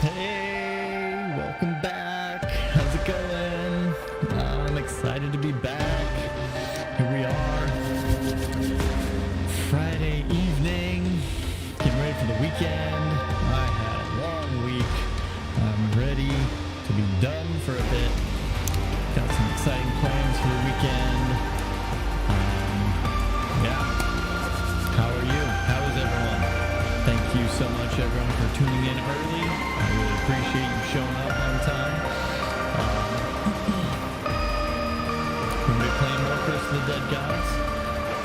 Hey, welcome back. How's it going? I'm excited to be back. We're gonna be playing more Curse of the Dead Gods.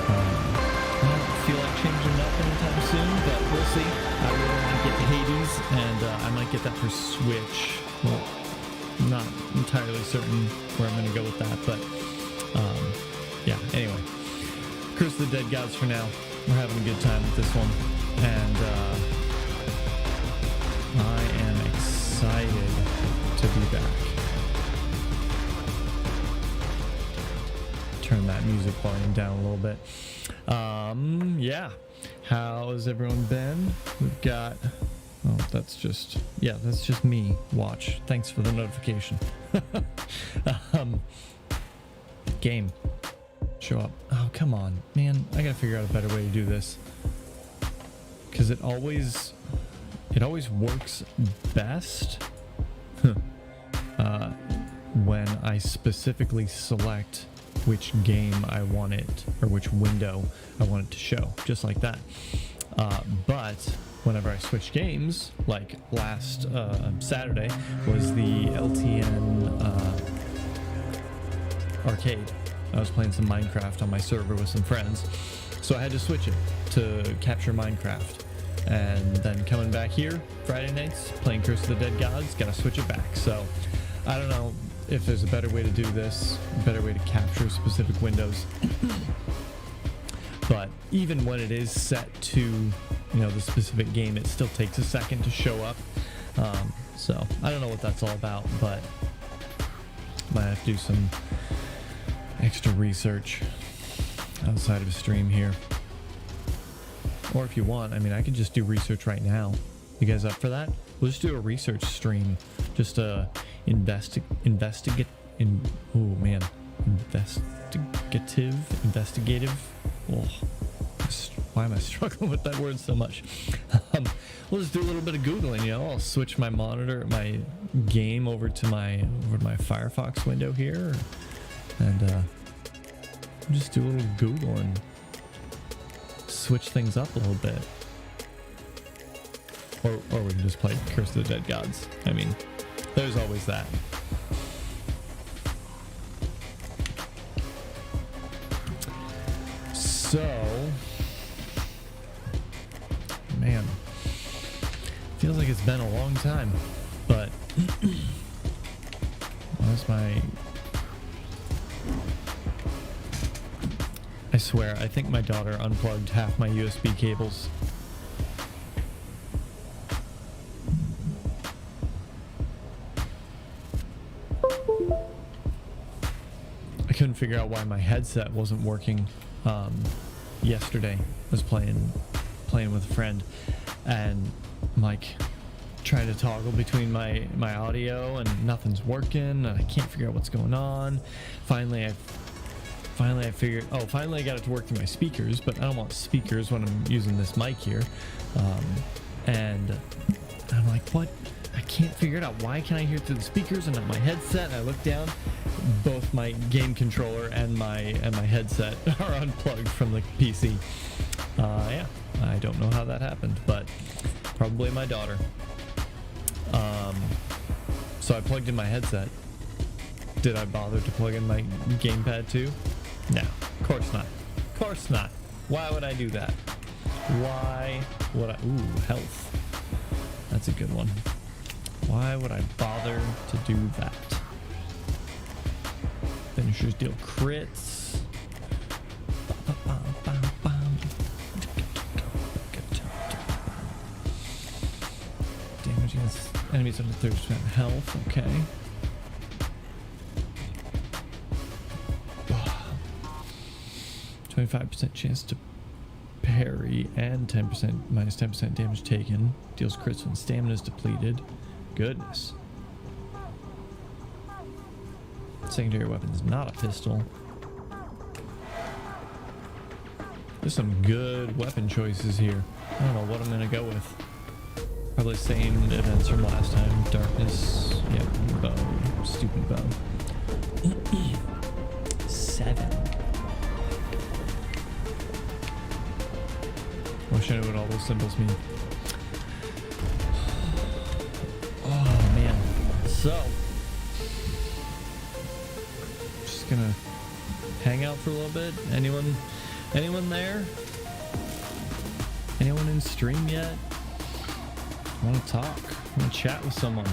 I don't feel like changing it up anytime soon, but we'll see. I really want to get to Hades, and I might get that for Switch. Well, I'm not entirely certain where I'm gonna go with that, but yeah. Anyway, Curse of the Dead Gods for now. We're having a good time with this one, and I am excited to be back. Turn that music volume down a little bit. Yeah. How's everyone been? We've got, oh, that's just me. Watch. Thanks for the notification. Game. Show up. Oh, come on, man. I gotta figure out a better way to do this. Because it always works best when I specifically select which game I want it, or which window I want it to show, just like that. But whenever I switch games, like last Saturday was the LTN arcade. I was playing some Minecraft on my server with some friends, so I had to switch it to capture Minecraft. And then coming back here Friday nights playing Curse of the Dead Gods, gotta switch it back. So I don't know if there's a better way to do this, a better way to capture specific windows. But even when it is set to, the specific game, it still takes a second to show up. So I don't know what that's all about, but might have to do some extra research outside of a stream here. Or if you want, I could just do research right now. You guys up for that? We'll just do a research stream. Just investigative. Oh, why am I struggling with that word so much? We'll just do a little bit of Googling, I'll switch my monitor, my game over to my Firefox window here, and just do a little Google and switch things up a little bit. Or we can just play Curse of the Dead Gods. There's always that. So, man, feels like it's been a long time, but where's my... I swear, I think my daughter unplugged half my USB cables. I couldn't figure out why my headset wasn't working. Yesterday I was playing with a friend, and I'm like trying to toggle between my audio, and nothing's working, and I can't figure out what's going on. Finally I figured, finally I got it to work through my speakers, but I don't want speakers when I'm using this mic here. And I'm like, what? I can't figure it out. Why can't I hear through the speakers and not my headset? And I look down, both my game controller and my headset are unplugged from the PC. Yeah, I don't know how that happened, but probably my daughter. So I plugged in my headset. Did I bother to plug in my gamepad too? No, of course not. Of course not. Why would I do that? Why would I? Ooh, health. That's a good one. Why would I bother to do that? Finishers deal crits. Damage against enemies under 30% health. Okay. 25% chance to parry and 10% minus 10% damage taken. Deals crits when stamina is depleted. Goodness. Secondary weapon is not a pistol. There's some good weapon choices here. I don't know what I'm gonna go with. Probably the same events from last time. Darkness, yeah, bow, stupid bow. 7. I wish I knew what all those symbols mean. Oh man. So just gonna hang out for a little bit? Anyone there? Anyone in stream yet? Want to talk? Want to chat with someone?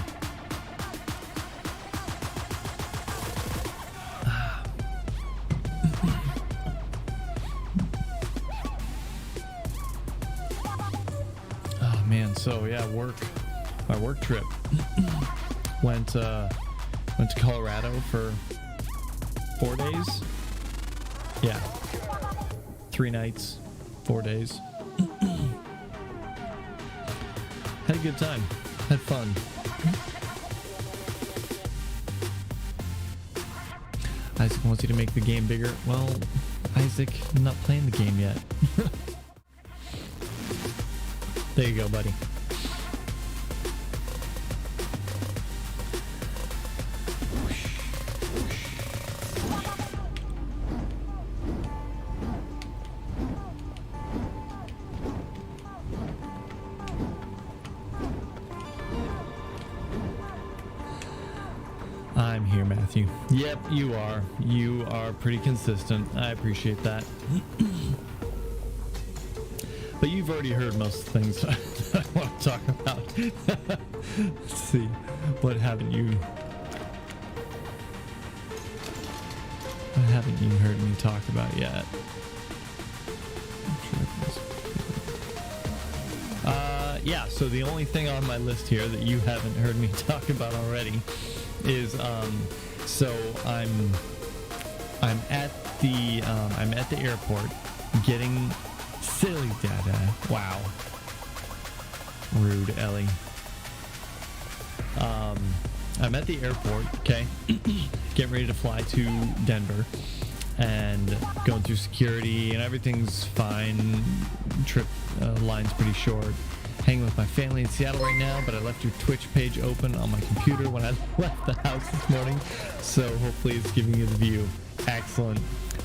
Oh man, so yeah, my work trip went to Colorado for 4 days. Yeah, 3 nights, 4 days. Had a good time. Had fun. Isaac wants you to make the game bigger. Well, Isaac, I'm not playing the game yet. There you go, buddy. I'm here, Matthew. Yep, you are. You are pretty consistent. I appreciate that. But you've already heard most things I want to talk about. Let's see. What haven't you heard me talk about yet? Yeah, so the only thing on my list here that you haven't heard me talk about already is so I'm at the airport getting silly dada. Wow. Rude, Ellie. I'm at the airport, okay? Getting ready to fly to Denver and going through security and everything's fine. Trip line's pretty short. Hanging with my family in Seattle right now, but I left your Twitch page open on my computer when I left the house this morning, so hopefully it's giving you the view. Excellent.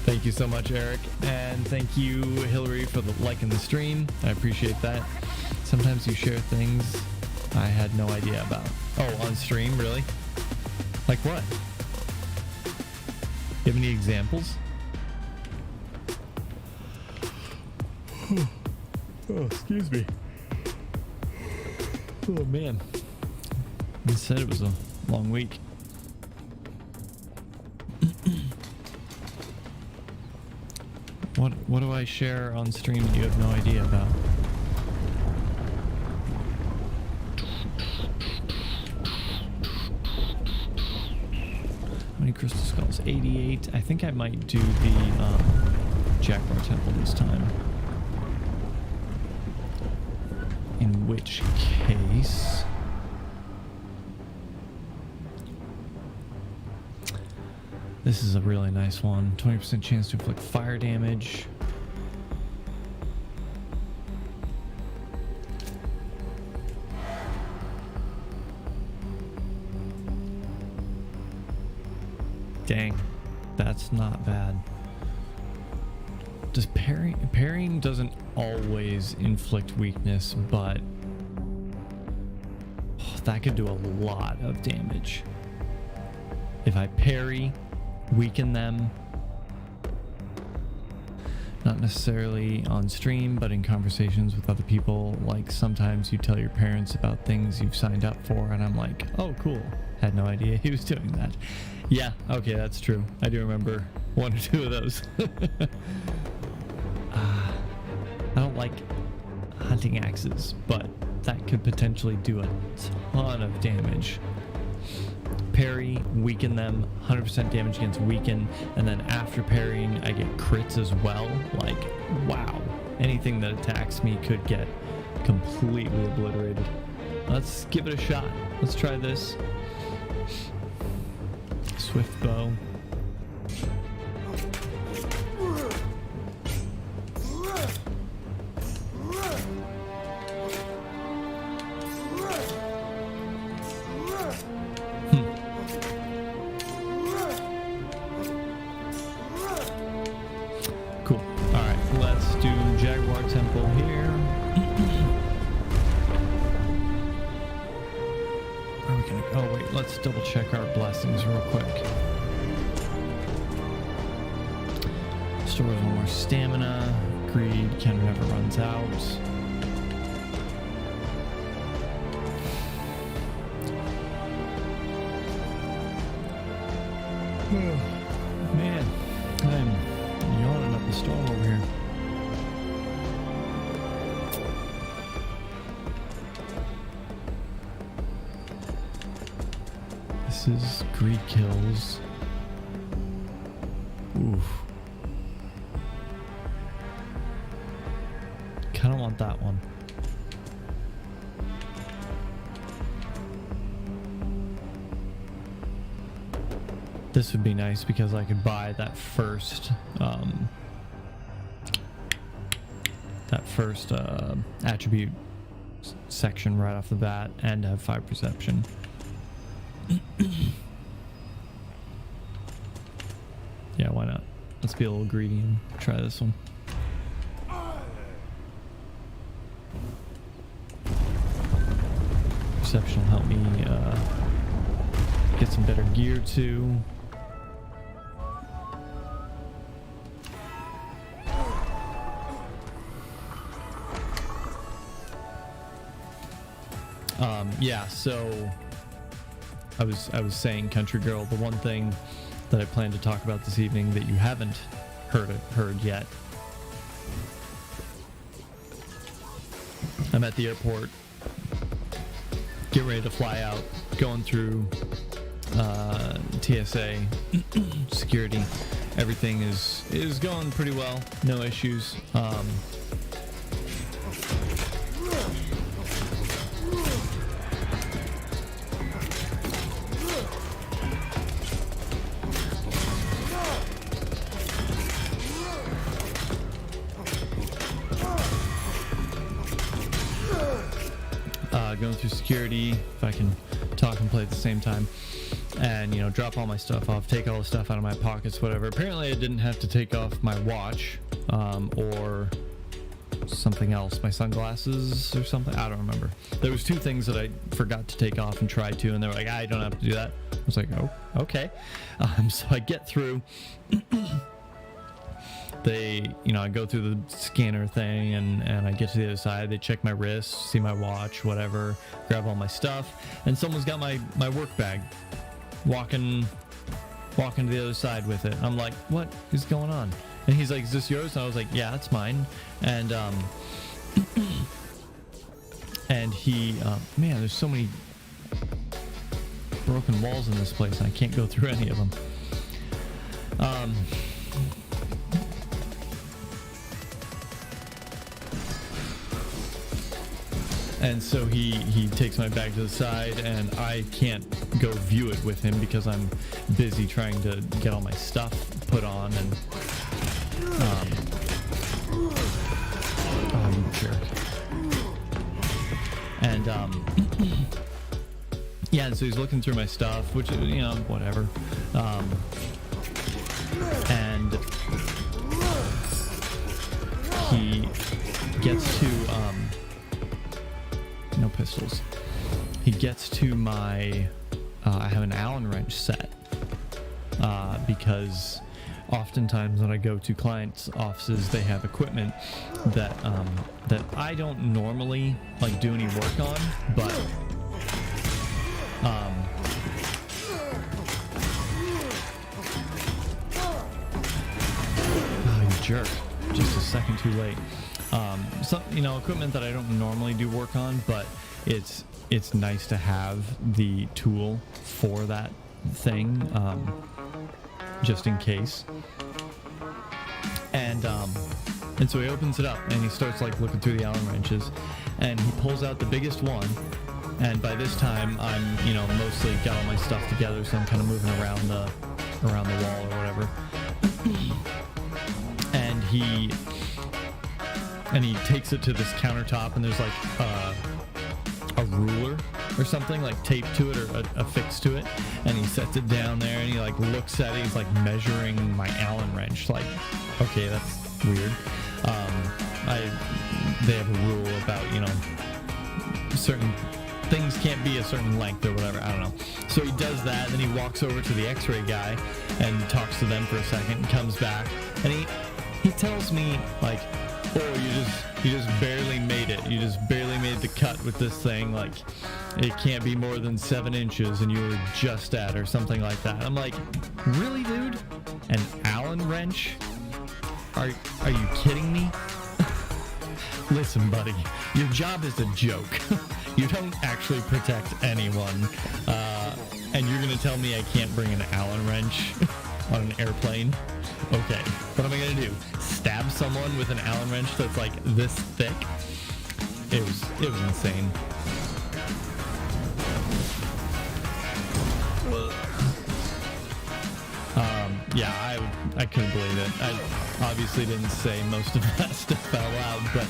Thank you so much, Eric, and thank you, Hillary, for liking the stream. I appreciate that. Sometimes you share things I had no idea about. Oh, on stream, really? Like what? You have any examples? Oh, excuse me. Oh man, you said it was a long week. What do I share on stream that you have no idea about? How many crystal skulls? 88. I think I might do the Jaguar Temple this time. In which case... This is a really nice one. 20% chance to inflict fire damage. Dang, that's not bad. Does parrying doesn't always inflict weakness, but that could do a lot of damage. If I parry, weaken them, not necessarily on stream, but in conversations with other people. Like sometimes you tell your parents about things you've signed up for, and I'm like, oh cool, had no idea he was doing that. Yeah, okay, that's true. I do remember 1 or 2 of those. I don't like hunting axes, but that could potentially do a ton of damage. Parry, weaken them, 100% damage against weaken, and then after parrying I get crits as well. Like, wow, anything that attacks me could get completely obliterated. Let's give it a shot. Let's try this. Swift bow. Cool. All right, let's do Jaguar Temple here. Are we gonna? Oh wait, let's double check our blessings real quick. Stores one more stamina. Greed, counter never runs out. Man, I'm yawning up a storm over here. This is greed kills. Oof. Kinda want that one. This would be nice because I could buy that first attribute section right off the bat and have 5 perception. Yeah, why not? Let's be a little greedy and try this one. Perception will help me get some better gear too. Yeah, so I was saying, Country Girl, the one thing that I plan to talk about this evening that you haven't heard yet. I'm at the airport, get ready to fly out, going through TSA security. Everything is going pretty well, no issues. Going through security, if I can talk and play at the same time, and drop all my stuff off, take all the stuff out of my pockets, whatever. Apparently I didn't have to take off my watch or something else, my sunglasses or something, I don't remember. There was 2 things that I forgot to take off and tried to, and they were like, I don't have to do that. I was like, oh, okay. So I get through. They, I go through the scanner thing and I get to the other side. They check my wrist, see my watch, whatever, grab all my stuff, and someone's got my work bag walking to the other side with it. I'm like, what is going on? And he's like, is this yours? And I was like, yeah, it's mine. And and he man, there's so many broken walls in this place and I can't go through any of them. And so he takes my bag to the side, and I can't go view it with him because I'm busy trying to get all my stuff put on. And oh, you jerk. And yeah, and so he's looking through my stuff, which is whatever. And he gets to no pistols. He gets to my I have an Allen wrench set because oftentimes when I go to clients' offices, they have equipment that that I don't normally like do any work on, but oh, you jerk! Just a second too late. Some equipment that I don't normally do work on, but it's nice to have the tool for that thing, just in case. And so he opens it up and he starts like looking through the Allen wrenches, and he pulls out the biggest one. And by this time, I'm mostly got all my stuff together, so I'm kind of moving around the wall or whatever. And he takes it to this countertop, and there's like a ruler or something like taped to it or affixed to it, and he sets it down there and he like looks at it. He's like measuring my Allen wrench. Like, okay, that's weird. They have a rule about certain things can't be a certain length or whatever. I don't know. So he does that, then he walks over to the X-ray guy and talks to them for a second, and comes back, and He tells me like, oh, you just barely made it. You just barely made the cut with this thing. Like, it can't be more than 7 inches, and you were just at, or something like that. I'm like, really, dude? An Allen wrench? Are you kidding me? Listen, buddy, your job is a joke. You don't actually protect anyone, and you're gonna tell me I can't bring an Allen wrench on an airplane? Okay, what am I gonna do? Stab someone with an Allen wrench that's like this thick? It was insane. Yeah, I couldn't believe it. I obviously didn't say most of that stuff out loud, but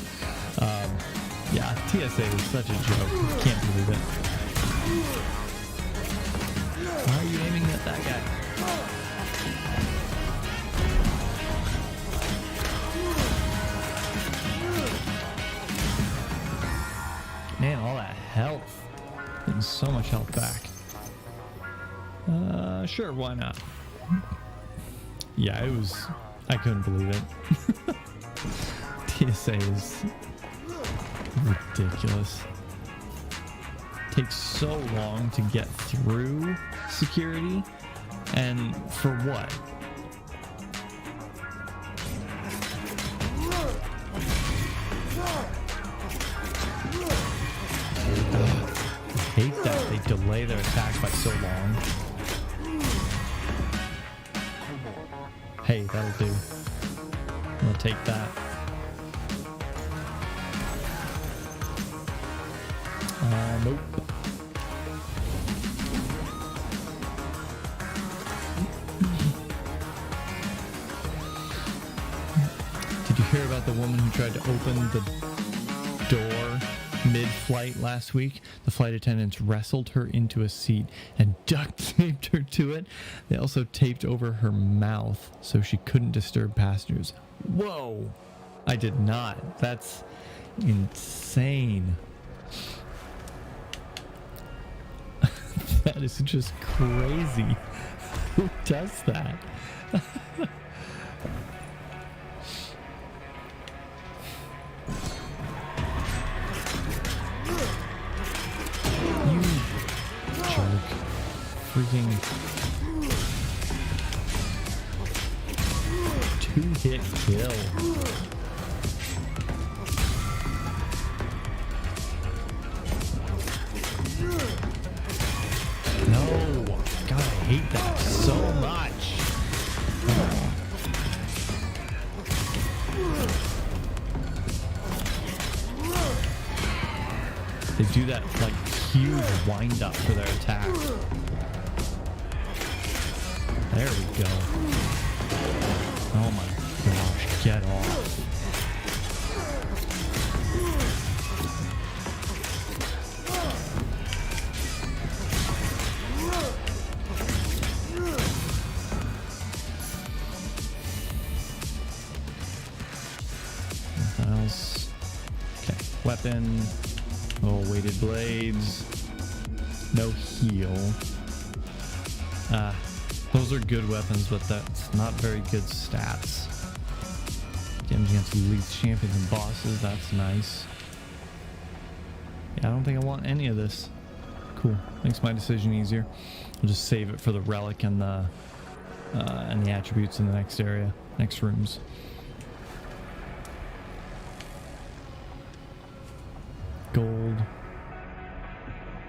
yeah, TSA is such a joke. Can't believe it. Why are you aiming at that guy? Man, all that health. Getting so much health back. Sure, why not? Yeah, I couldn't believe it. TSA is ridiculous. Takes so long to get through security, and for what? I hate that they delay their attack by so long. Hey, that'll do. I'm gonna take that. Nope. Did you hear about the woman who tried to open the door mid-flight last week? The flight attendants wrestled her into a seat and duct taped her to it. They also taped over her mouth so she couldn't disturb passengers. Whoa! I did not. That's insane. That is just crazy. Who does that? You jerk. Freaking 2-hit kill. No, God, I hate that so much. They do that like huge wind up for their attack. There we go. Oh my gosh, get off. Okay, weapon. Oh, weighted blades. No heal. Those are good weapons, but that's not very good stats. Damage against elite champions and bosses, that's nice. Yeah, I don't think I want any of this. Cool, makes my decision easier. I'll just save it for the relic and the attributes in the next area, next rooms. Gold.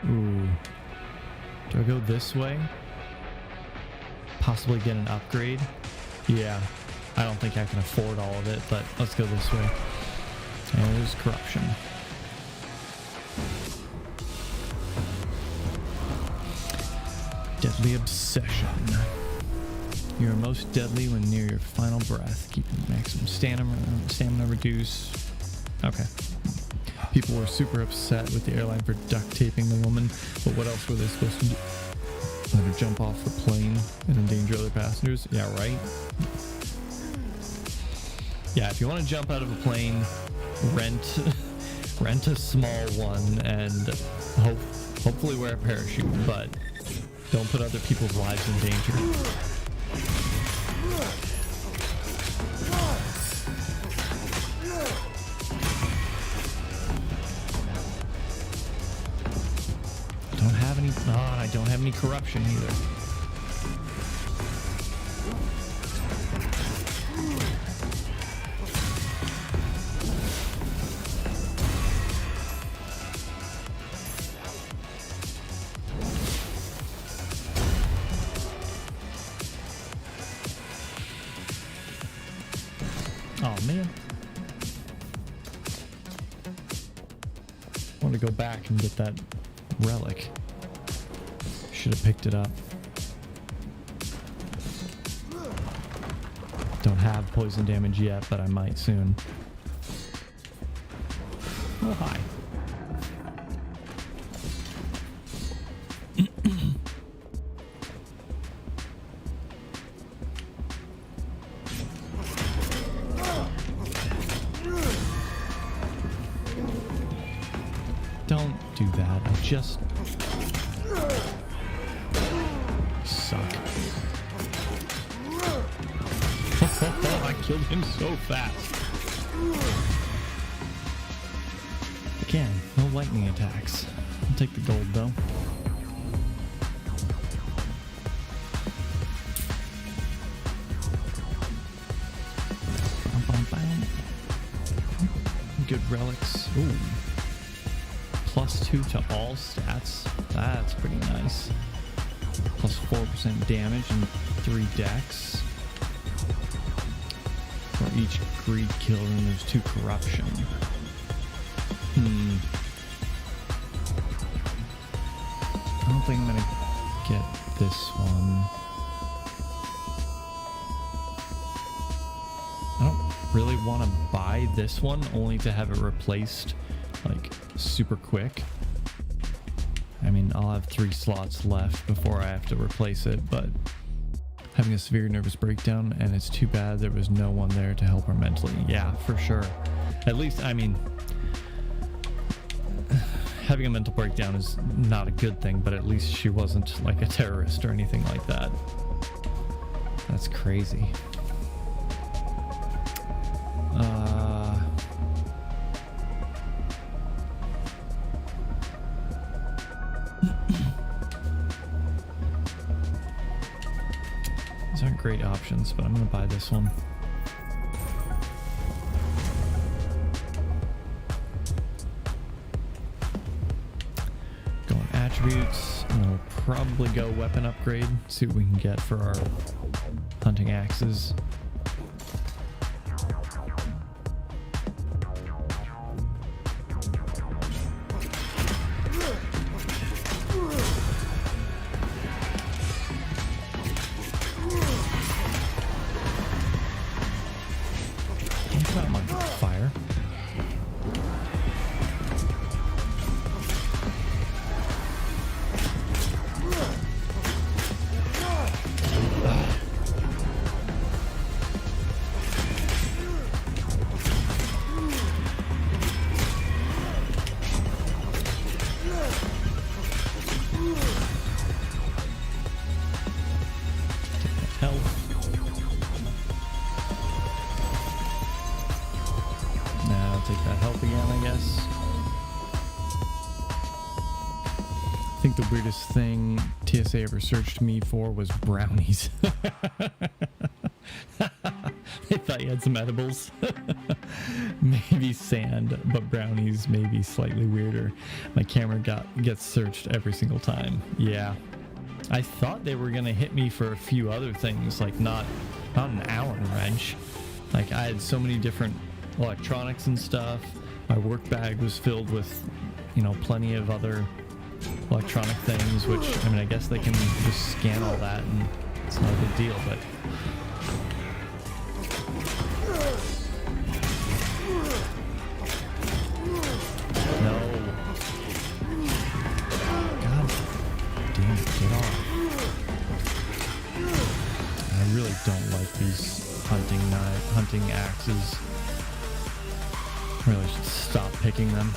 Ooh. Do I go this way? Possibly get an upgrade? Yeah. I don't think I can afford all of it, but let's go this way. And there's corruption. Deadly obsession. You are most deadly when near your final breath. Keeping maximum stamina reduced. Okay. People were super upset with the airline for duct taping the woman, but what else were they supposed to do? Let her jump off the plane and endanger other passengers? Yeah, right? Yeah, if you want to jump out of a plane, rent a small one and hopefully wear a parachute, but don't put other people's lives in danger. don't have any corruption either. Oh man. I want to go back and get that relic. Should have picked it up. Don't have poison damage yet, but I might soon. Oh, hi. Don't do that. I just suck. I killed him so fast. Again, no lightning attacks. I'll take the gold though. Good relics. Ooh. +2 to all stats. That's pretty nice. +4% damage and 3 dex. For each greed kill, and there's 2 corruption. I don't think I'm gonna get this one. I don't really want to buy this one only to have it replaced like super quick. I mean, I'll have 3 slots left before I have to replace it, but having a severe nervous breakdown, and it's too bad there was no one there to help her mentally. Yeah, for sure. At least, I mean, having a mental breakdown is not a good thing, but at least she wasn't like a terrorist or anything like that. That's crazy. These aren't great options, but I'm gonna buy this one. Go on attributes, and we'll probably go weapon upgrade, see what we can get for our hunting axes. Fire. Take that health again, I guess. I think the weirdest thing TSA ever searched me for was brownies. They thought you had some edibles. Maybe sand, but brownies may be slightly weirder. My camera gets searched every single time. Yeah. I thought they were gonna hit me for a few other things, like not an Allen wrench. Like I had so many different electronics and stuff. My work bag was filled with, you know, plenty of other electronic things, which, I mean, I guess they can just scan all that and it's not a big deal, but no. God damn it, get off. I really don't like these hunting axes. Really should stop picking them.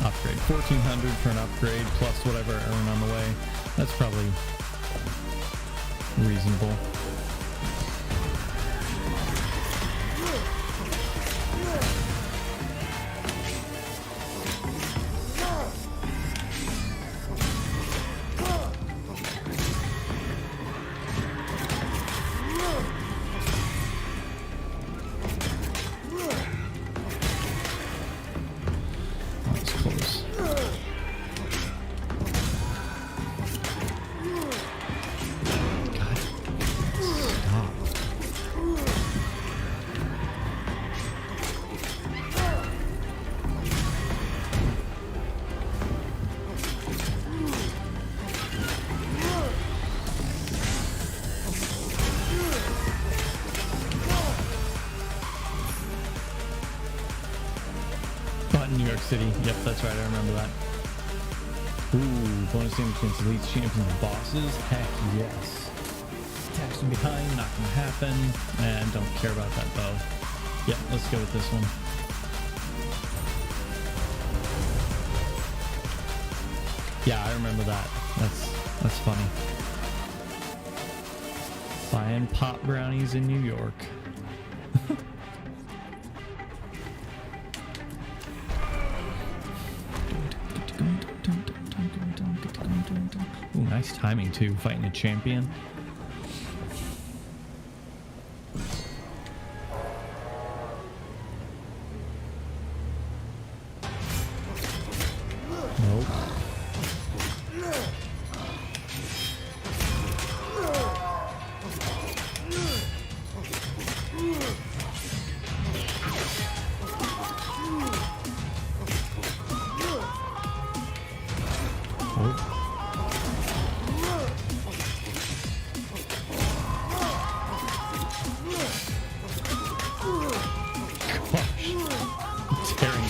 Upgrade 1400 for an upgrade plus whatever I earn on the way. That's probably reasonable. City. Yep, that's right. I remember that. Ooh, bonus damage against elites, champions, and bosses. Heck yes. Attacks from behind, not gonna happen. And don't care about that bow. Yep, let's go with this one. Yeah, I remember that. That's funny. Buying pop brownies in New York. Ooh, nice timing too, fighting a champion. Nope.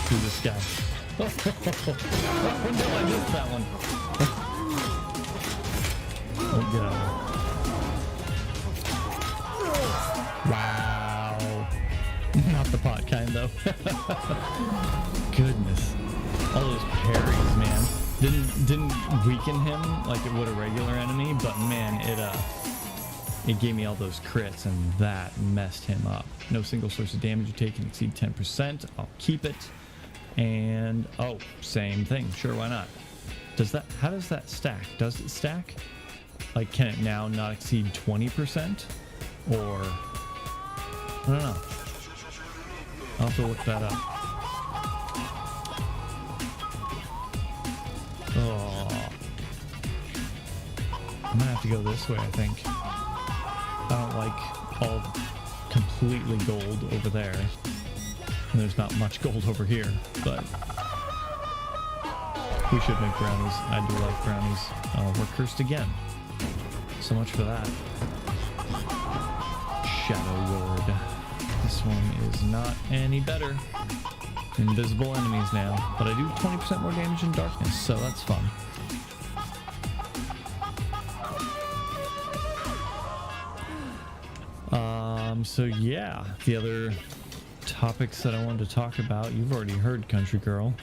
Through this guy. Oh no, I missed that one. Oh, get out of there. Wow. Not the pot kind though. Goodness. All those parries, man. Didn't weaken him like it would a regular enemy, but man, it gave me all those crits and that messed him up. No single source of damage you take can exceed 10%. I'll keep it. And oh, same thing. Sure, why not? How does that stack? Does it stack? Like, can it now not exceed 20%? Or I don't know. I'll have to look that up. Oh, I'm gonna have to go this way, I think. I don't like all completely gold over there. And there's not much gold over here, but we should make brownies. I do like brownies. We're cursed again. So much for that. Shadow Ward. This one is not any better. Invisible enemies now, but I do 20% more damage in darkness, so that's fun. So yeah, the other topics that I wanted to talk about, you've already heard, Country Girl.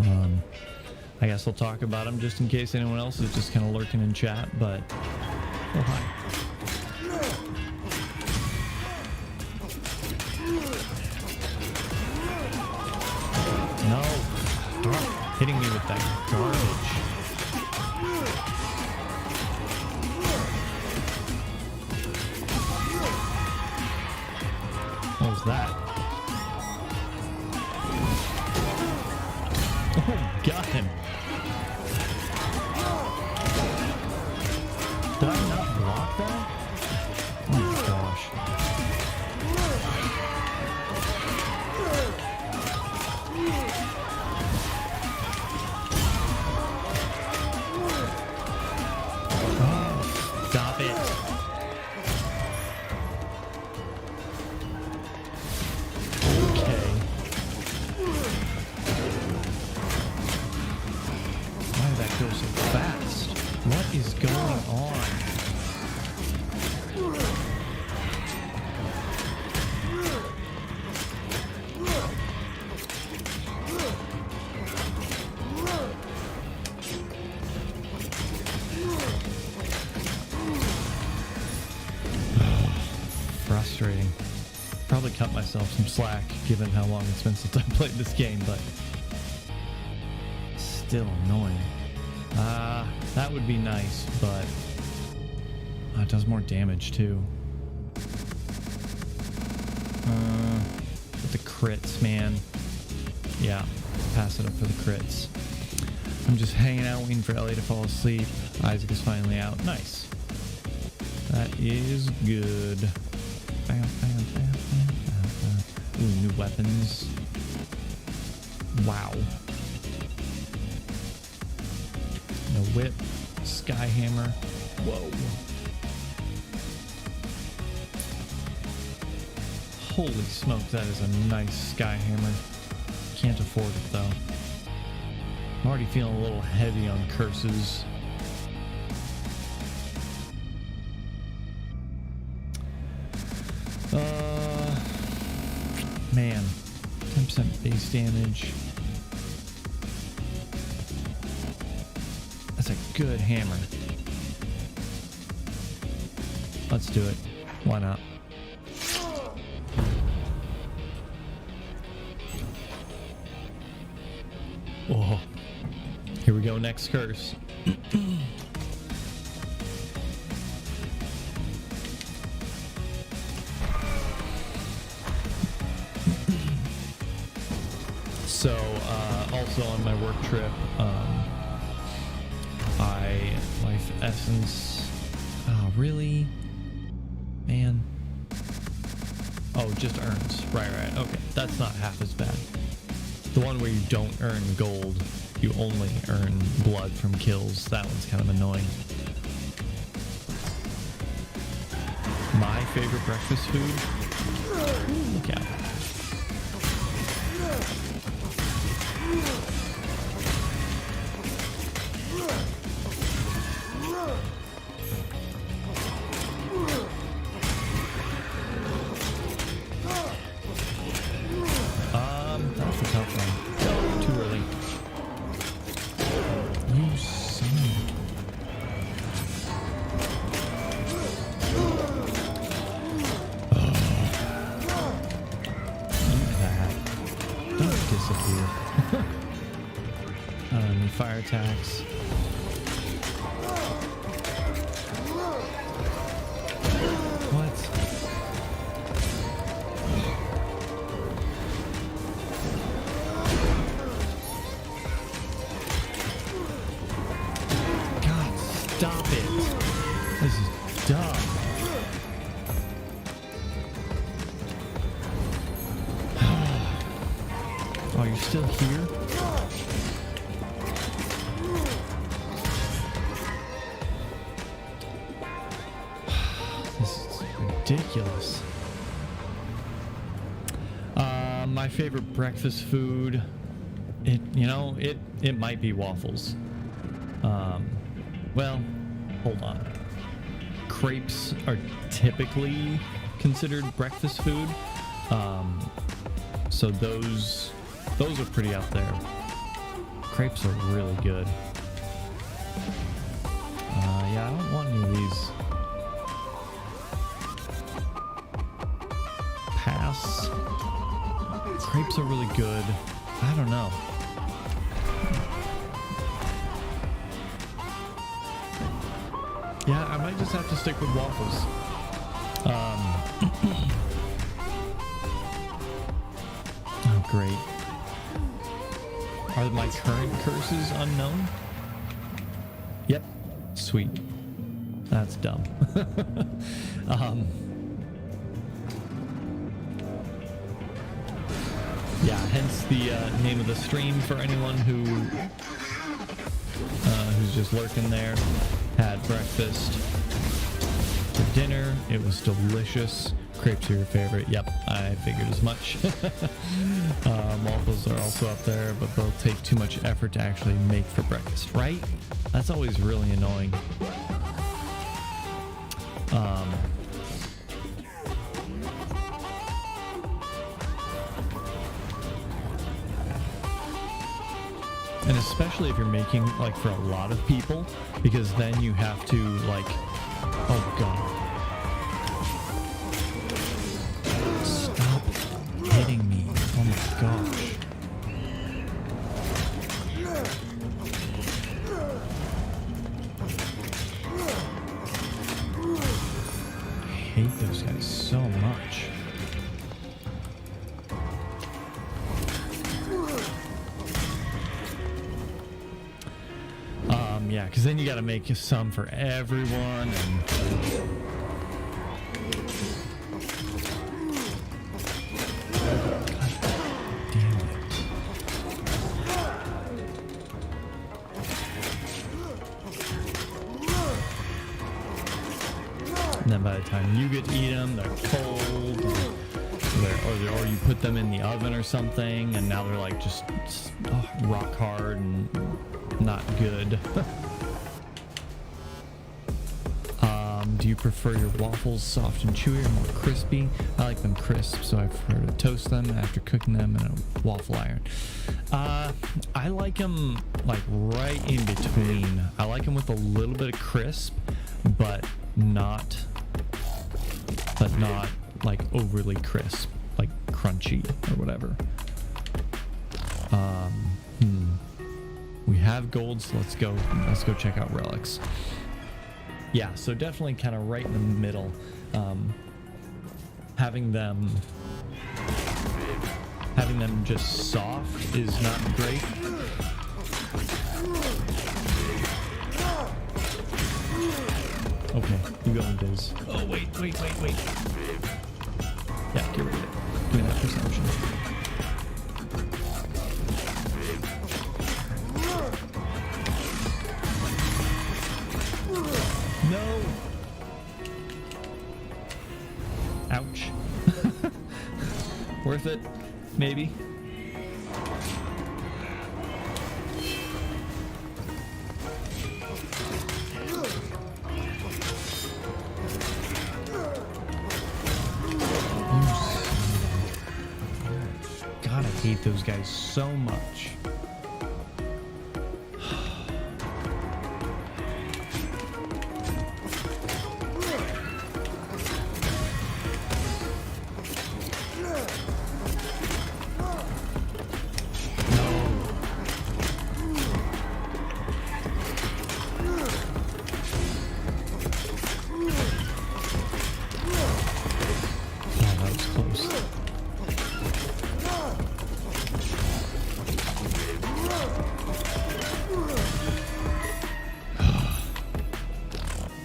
I guess I'll talk about them just in case anyone else is just kind of lurking in chat, but oh hi. No, stop hitting me with that garbage. What was that? Oh, got him. Did I not block that? Oh my gosh. Oh, stop it. So fast. What is going on? Frustrating. Probably cut myself some slack given how long it's been since I played this game, but still annoying. That would be nice, but it does more damage too. With the crits, man. Yeah, pass it up for the crits. I'm just hanging out waiting for Ellie to fall asleep. Isaac is finally out. Nice. That is good. Bam, bam, bam, bam, bam, bam. Ooh, new weapons. Wow. No whip, sky hammer. Whoa. Holy smokes, that is a nice sky hammer. Can't afford it though. I'm already feeling a little heavy on curses. Man, 10% base damage. That's a good hammer. Let's do it. Why not? Oh, here we go. Next curse. So, also on my work trip, Life Essence. Oh, really? Man. Oh, just earns. Right. Okay, that's not half as bad. The one where you don't earn gold, you only earn blood from kills. That one's kind of annoying. My favorite breakfast food? Ooh, look out. That's a tough one. Oh, too early. You son. Eat that. Don't disappear. Any fire attacks. What? God, stop it. This is dumb. Oh, you're still here? This is ridiculous. My favorite breakfast food, it might be waffles. Well, hold on. Crepes are typically considered breakfast food. So those are pretty out there. Crepes are really good. Yeah, I don't want any of these. Pass. Crepes are really good. I don't know. Yeah, I might just have to stick with waffles. Oh, great. Are my current curses unknown? Yep. Sweet. That's dumb. Yeah, hence the name of the stream for anyone who's just lurking there. Had breakfast for dinner. It was delicious. Crepes are your favorite. Yep, I figured as much. Waffles are also up there, but they'll take too much effort to actually make for breakfast, right? That's always really annoying. And especially if you're making like for a lot of people, because then you have to like, oh god. Stop hitting me. Oh my gosh. I hate those guys so much. Yeah, because then you got to make some for everyone, and damn it. And then by the time you get to eat them, they're cold. or you put them in the oven or something, and now they're like just rock hard and not good. Do you prefer your waffles soft and chewy or more crispy? I like them crisp, so I prefer to toast them after cooking them in a waffle iron. I like them like right in between. I like them with a little bit of crisp, but not like overly crisp, like crunchy or whatever. We have gold, so let's go check out relics. Yeah, so definitely kind of right in the middle. Having them just soft is not great. Okay, you go in biz. Oh wait. Yeah, get rid of it. Give me that perception. No! Ouch. Worth it? Maybe. God, I hate those guys so much.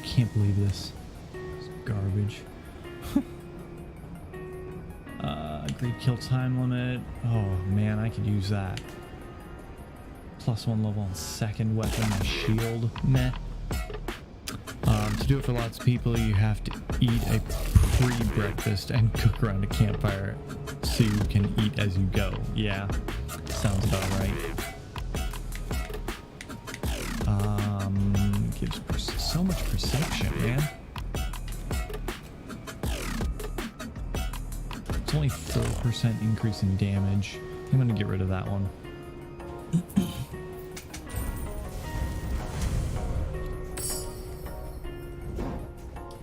Can't believe this. It's garbage. Agreed kill time limit. Oh man, I could use that. +1 level on second weapon, my shield. Meh. To do it for lots of people, you have to eat a pre-breakfast and cook around a campfire so you can eat as you go. Yeah, sounds about right. Gives so much perception, man. It's only 4% increase in damage. I'm gonna get rid of that one.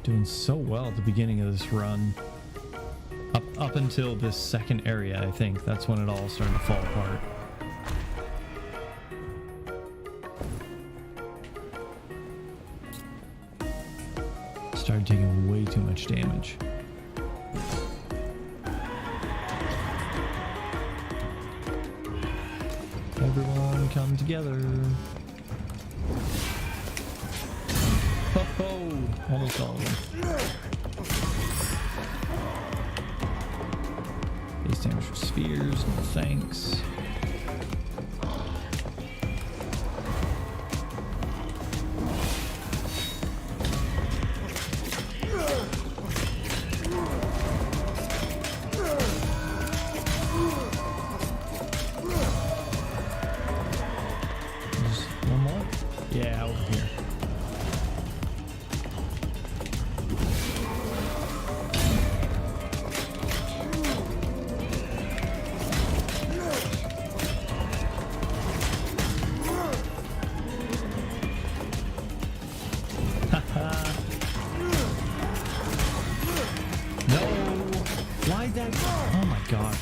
Doing so well at the beginning of this run. Up until this second area, I think. That's when it all started to fall apart. Started taking way too much damage. Everyone come together. Ho-ho! Almost all of them. Base damage for spheres, no thanks. Yeah, over here. No! Why that? Oh my gosh.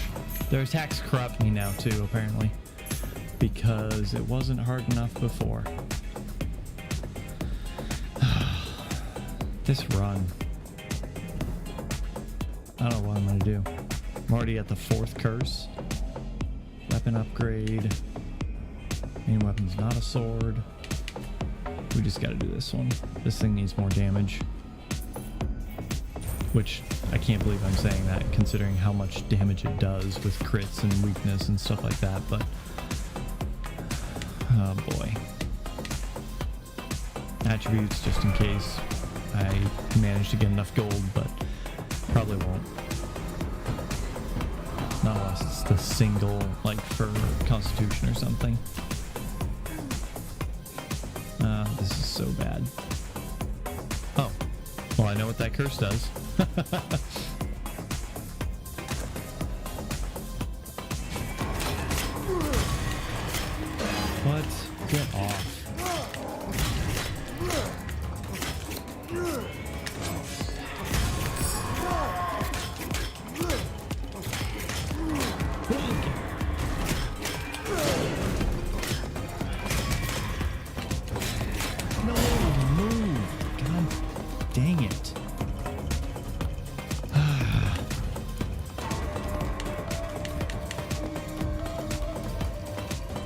Their attacks corrupt me now too, apparently. Because it wasn't hard enough before. This run. I don't know what I'm gonna do. I'm already at the 4th curse. Weapon upgrade. Main weapon's not a sword. We just gotta do this one. This thing needs more damage. Which, I can't believe I'm saying that, considering how much damage it does with crits and weakness and stuff like that, but... oh boy. Attributes, just in case I manage to get enough gold, but probably won't. Not unless it's the single, like for Constitution or something. This is so bad. Oh, well, I know what that curse does. What? Get off. No, move. God dang it.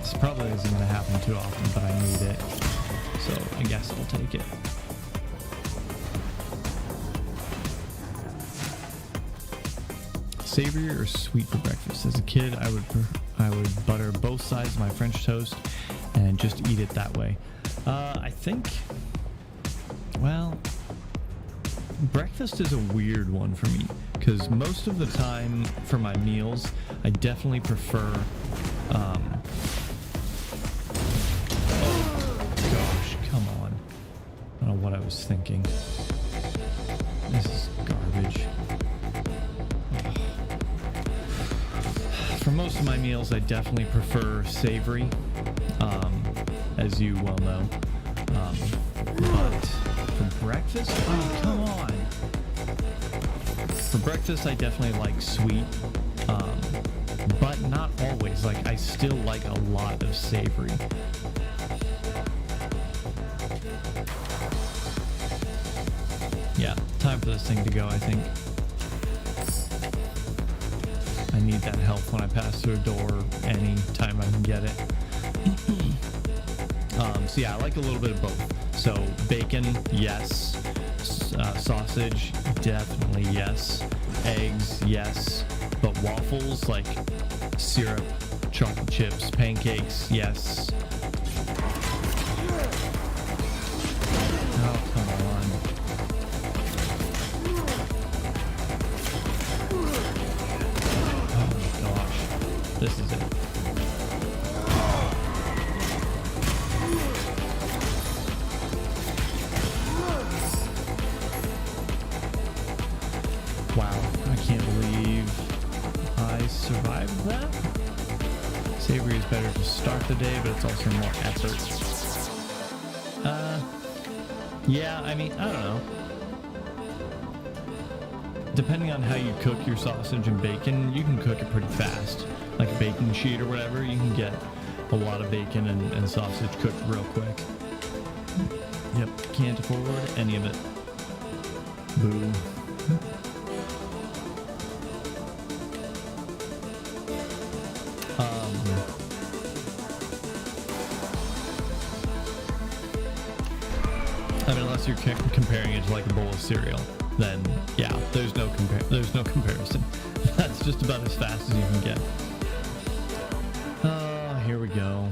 This probably isn't going to happen too often, but I need it. So I guess I'll take it. Savory or sweet for breakfast? As a kid, I would butter both sides of my French toast and just eat it that way. I think, well, breakfast is a weird one for me because most of the time for my meals, I definitely prefer, oh gosh, come on. I don't know what I was thinking. This is garbage. For most of my meals, I definitely prefer savory, as you well know. But for breakfast, oh, come on. For breakfast, I definitely like sweet, but not always. Like, I still like a lot of savory. Yeah, time for this thing to go, I think. I need that help when I pass through a door anytime I can get it. So yeah, I like a little bit of both. So bacon, yes. Sausage, definitely yes. Eggs, yes. But waffles, like syrup, chocolate chips, pancakes, yes. Oh, come on. Oh my gosh. This is it. Wow, I can't believe I survived that. Savory is better to start the day, but it's also more effort. Yeah, I mean, I don't know. Depending on how you cook your sausage and bacon, you can cook it pretty fast. Like a baking sheet or whatever, you can get a lot of bacon and sausage cooked real quick. Yep, can't afford any of it. Boo. I mean, unless you're comparing it to like a bowl of cereal, then yeah, there's no comparison. That's just about as fast as you can get. Here we go.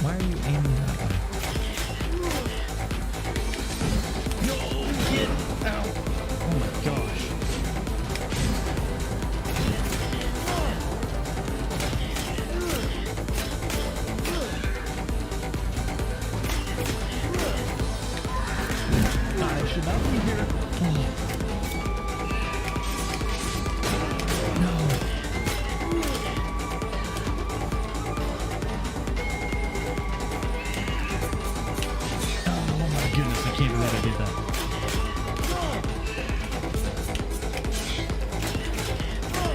Why are you aiming that way? No, get out! Oh my gosh. I should not be here. Oh. No. Oh my goodness, I can't believe I did that.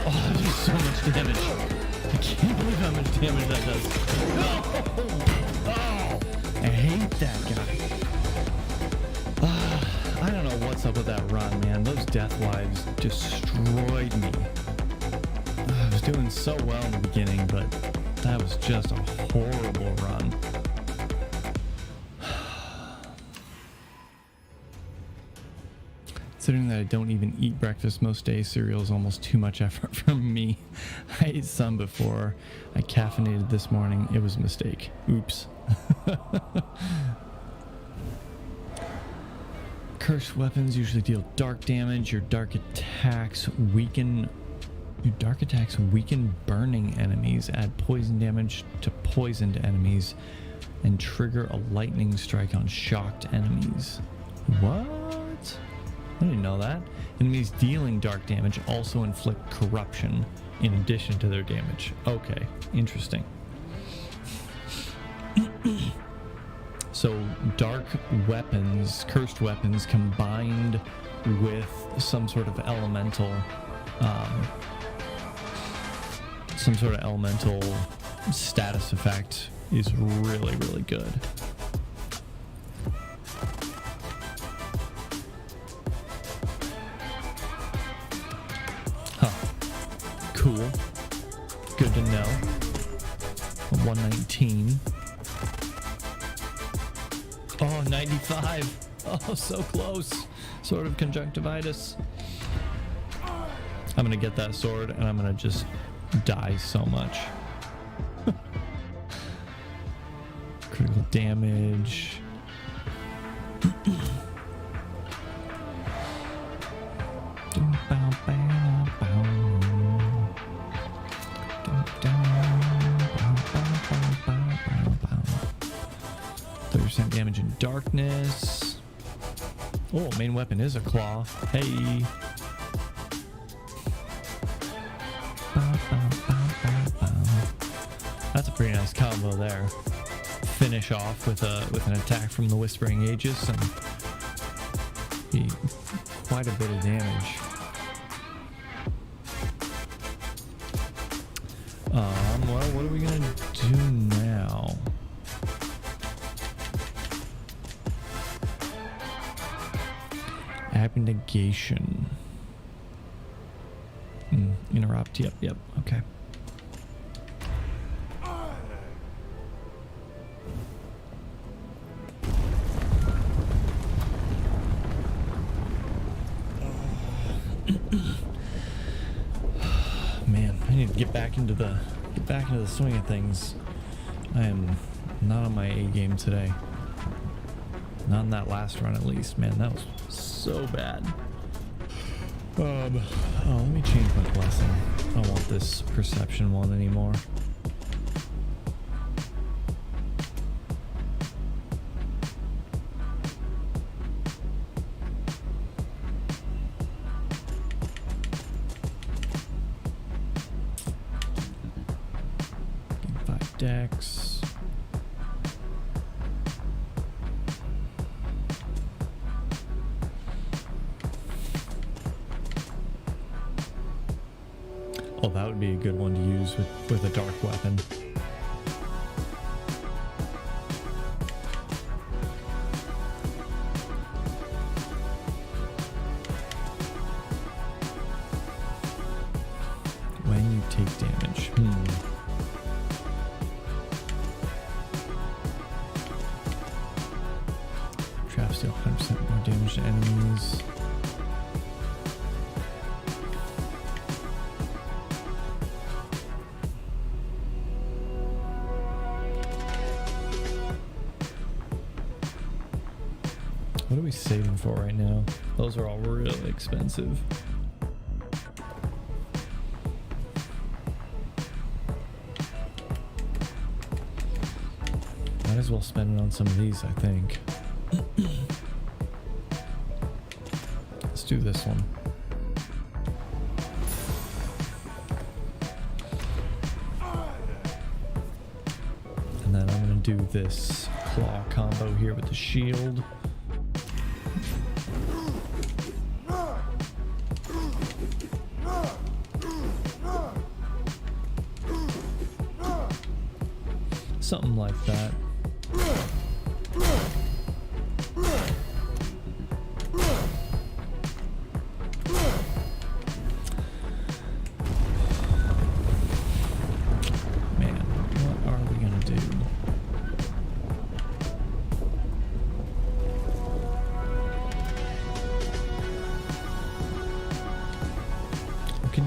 Oh, that does so much damage. I can't believe how much damage that does. No! Oh, I hate that guy. I don't know what's up with that run, man. Those death wives destroyed me. I was doing so well in the beginning, but that was just a horrible run. Considering that I don't even eat breakfast most days, cereal is almost too much effort for me. I ate some before I caffeinated this morning. It was a mistake. Oops. Cursed weapons usually deal dark damage. Your dark attacks weaken burning enemies, add poison damage to poisoned enemies, and trigger a lightning strike on shocked enemies. What? I didn't know that. Enemies dealing dark damage also inflict corruption in addition to their damage. Okay, interesting. So dark weapons, cursed weapons combined with some sort of elemental status effect is really, really good. Huh. Cool. Good to know. 119. Oh, 95. Oh, so close. Sword of Conjunctivitis. I'm gonna get that sword and I'm gonna just die so much. Critical damage. Damage in darkness. Oh, main weapon is a claw. Hey. That's a pretty nice combo there. Finish off with an attack from the Whispering Aegis and quite a bit of damage. Well, what are we gonna do now? Abnegation. Interrupt. Yep. Okay. Man, I need to get back into the swing of things. I am not on my A game today. Not in that last run, at least. Man, that was so bad. Let me change my blessing. I don't want this perception one anymore. Gain 5 dex. Oh, that would be a good one to use with a dark weapon. When you take damage. Traps deal 100% more damage to enemies. What are we saving for right now? Those are all really expensive. Might as well spend it on some of these, I think. Let's do this one. And then I'm going to do this claw combo here with the shield. Something like that. Man, what are we gonna do?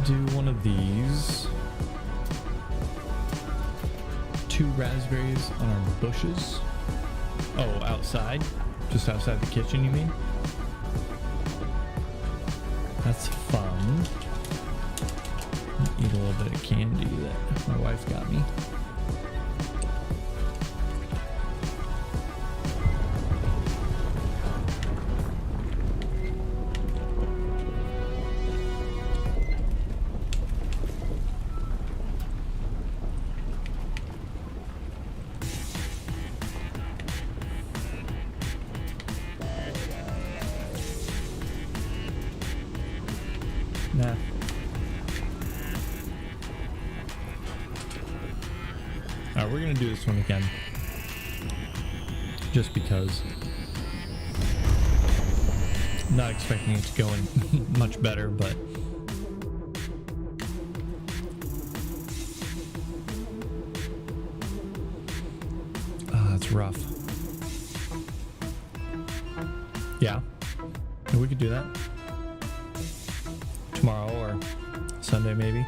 do one of these. 2 raspberries on our bushes. Oh, outside? Just outside the kitchen, you mean? That's fun. Eat a little bit of candy that my wife got me. Nah. Alright, we're gonna do this one again. Just because. Not expecting it to go in much better, but it's rough. Yeah. We could do that. Tomorrow or Sunday maybe.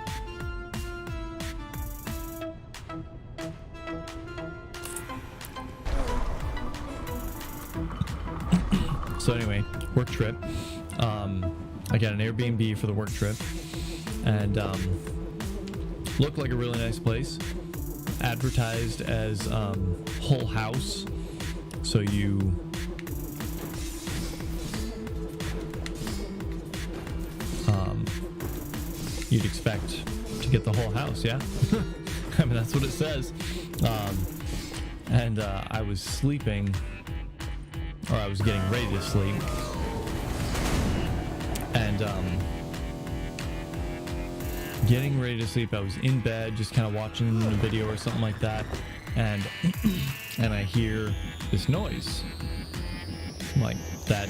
So anyway, work trip. I got an Airbnb for the work trip, and looked like a really nice place. Advertised as whole house, so you'd expect to get the whole house, yeah? I mean, that's what it says. And I was sleeping, or I was getting ready to sleep, and getting ready to sleep, I was in bed just kind of watching a video or something like that, and I hear this noise. I'm like, that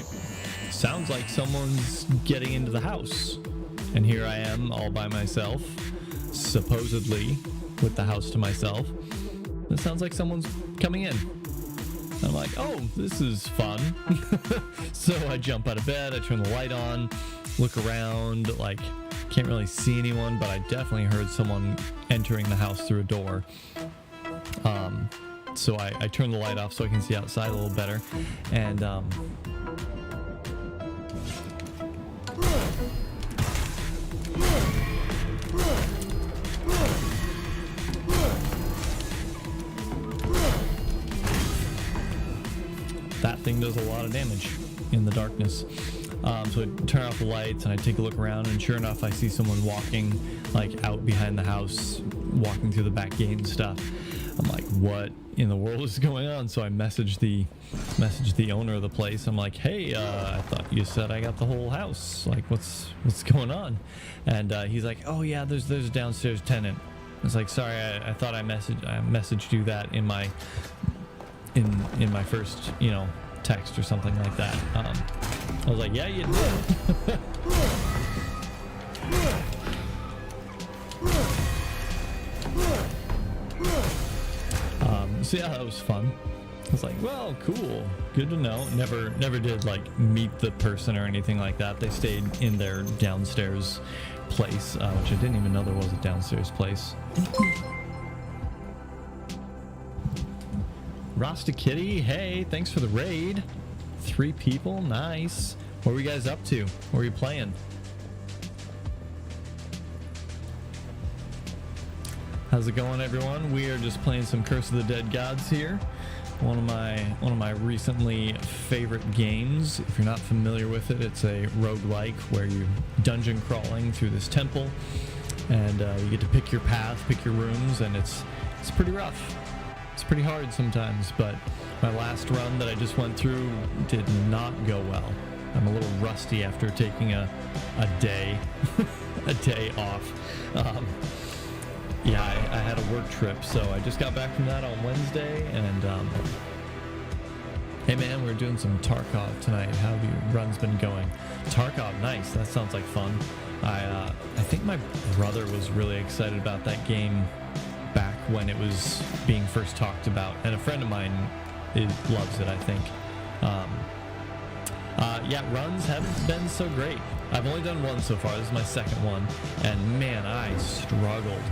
sounds like someone's getting into the house. And here I am all by myself, supposedly with the house to myself. It sounds like someone's coming in. I'm like, oh, this is fun. So I jump out of bed, I turn the light on, look around, like, can't really see anyone, but I definitely heard someone entering the house through a door. So I turn the light off so I can see outside a little better. And that thing does a lot of damage in the darkness. So I turn off the lights and I take a look around, and sure enough, I see someone walking like out behind the house, walking through the back gate and stuff. I'm like, what in the world is going on? So I messaged the owner of the place. I'm like, hey, I thought you said I got the whole house. Like, what's going on? And he's like, oh yeah, there's a downstairs tenant. I was like, sorry, I thought I messaged you that in my first, text or something like that. I was like, yeah, you did. So yeah, that was fun. I was like, well, cool, good to know. Never did like meet the person or anything like that. They stayed in their downstairs place, which I didn't even know there was a downstairs place. Rasta Kitty, hey, thanks for the raid. 3 people, nice. What were you guys up to? What were you playing? How's it going, everyone? We are just playing some Curse of the Dead Gods here. One of my recently favorite games. If you're not familiar with it, it's a roguelike where you're dungeon crawling through this temple, and you get to pick your path, pick your rooms, and it's pretty rough. It's pretty hard sometimes, but my last run that I just went through did not go well. I'm a little rusty after taking a day a day off. Yeah, I had a work trip, so I just got back from that on Wednesday, and hey man, we're doing some Tarkov tonight. How have your runs been going? Tarkov, nice. That sounds like fun. I think my brother was really excited about that game back when it was being first talked about, and a friend of mine loves it, I think. Yeah, runs haven't been so great. I've only done one so far. This is my second one, and man, I struggled.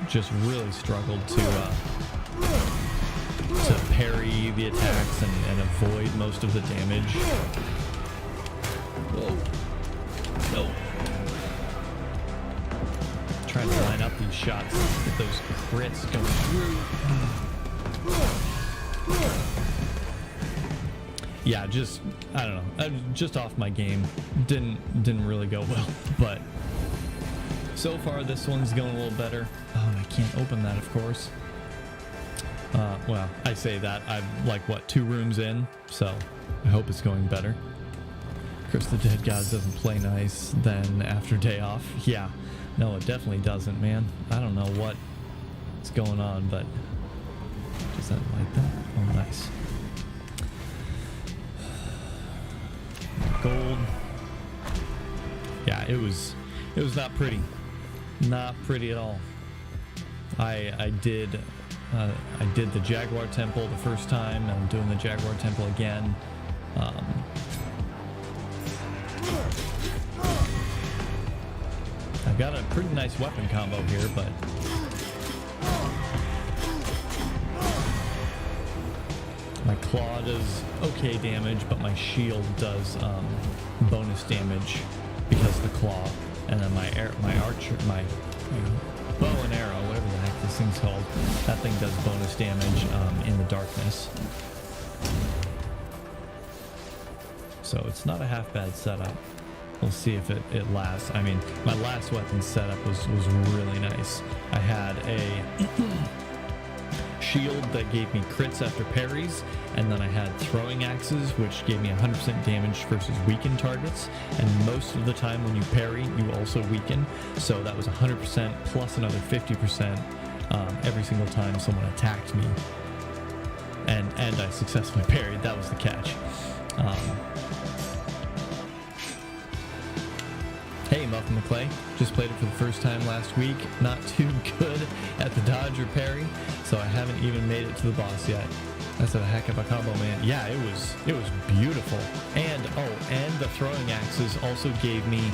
Just really struggled to parry the attacks and avoid most of the damage. Whoa. No. Trying to line up these shots, get those crits going through. Yeah, just, I don't know, I was just off my game. Didn't really go well, but so far this one's going a little better. Oh, I can't open that, of course. Well, I say that, I'm like, what, 2 rooms in, so I hope it's going better. Curse of the Dead Gods doesn't play nice then after day off. Yeah, no, it definitely doesn't, man. I don't know what's going on, but does that like that? Oh, nice. Gold. Yeah, it was not pretty. Not pretty at all. I did the Jaguar Temple the first time, and I'm doing the Jaguar Temple again. I've got a pretty nice weapon combo here, but my claw does okay damage, but my shield does bonus damage because of the claw, and then my bow and arrow, whatever the heck this thing's called, that thing does bonus damage in the darkness. So it's not a half bad setup. We'll see if it lasts. I mean, my last weapon setup was really nice. I had a shield that gave me crits after parries, and then I had throwing axes, which gave me 100% damage versus weakened targets, and most of the time when you parry, you also weaken, so that was 100% plus another 50% every single time someone attacked me, and I successfully parried. That was the catch. Hey, Muffin McClay, just played it for the first time last week. Not too good at the dodge or parry, so I haven't even made it to the boss yet. That's a heck of a combo, man. Yeah, it was beautiful. And the throwing axes also gave me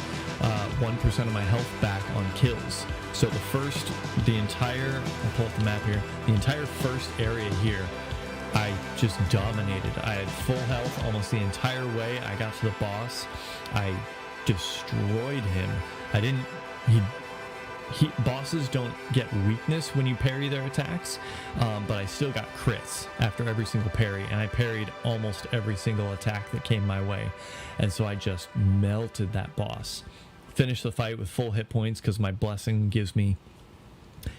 1% of my health back on kills. So the entire, I'll pull up the map here, the entire first area here, I just dominated. I had full health almost the entire way I got to the boss. I destroyed him. Bosses don't get weakness when you parry their attacks, but I still got crits after every single parry, and I parried almost every single attack that came my way, and so I just melted that boss. Finished the fight with full hit points because my blessing gives me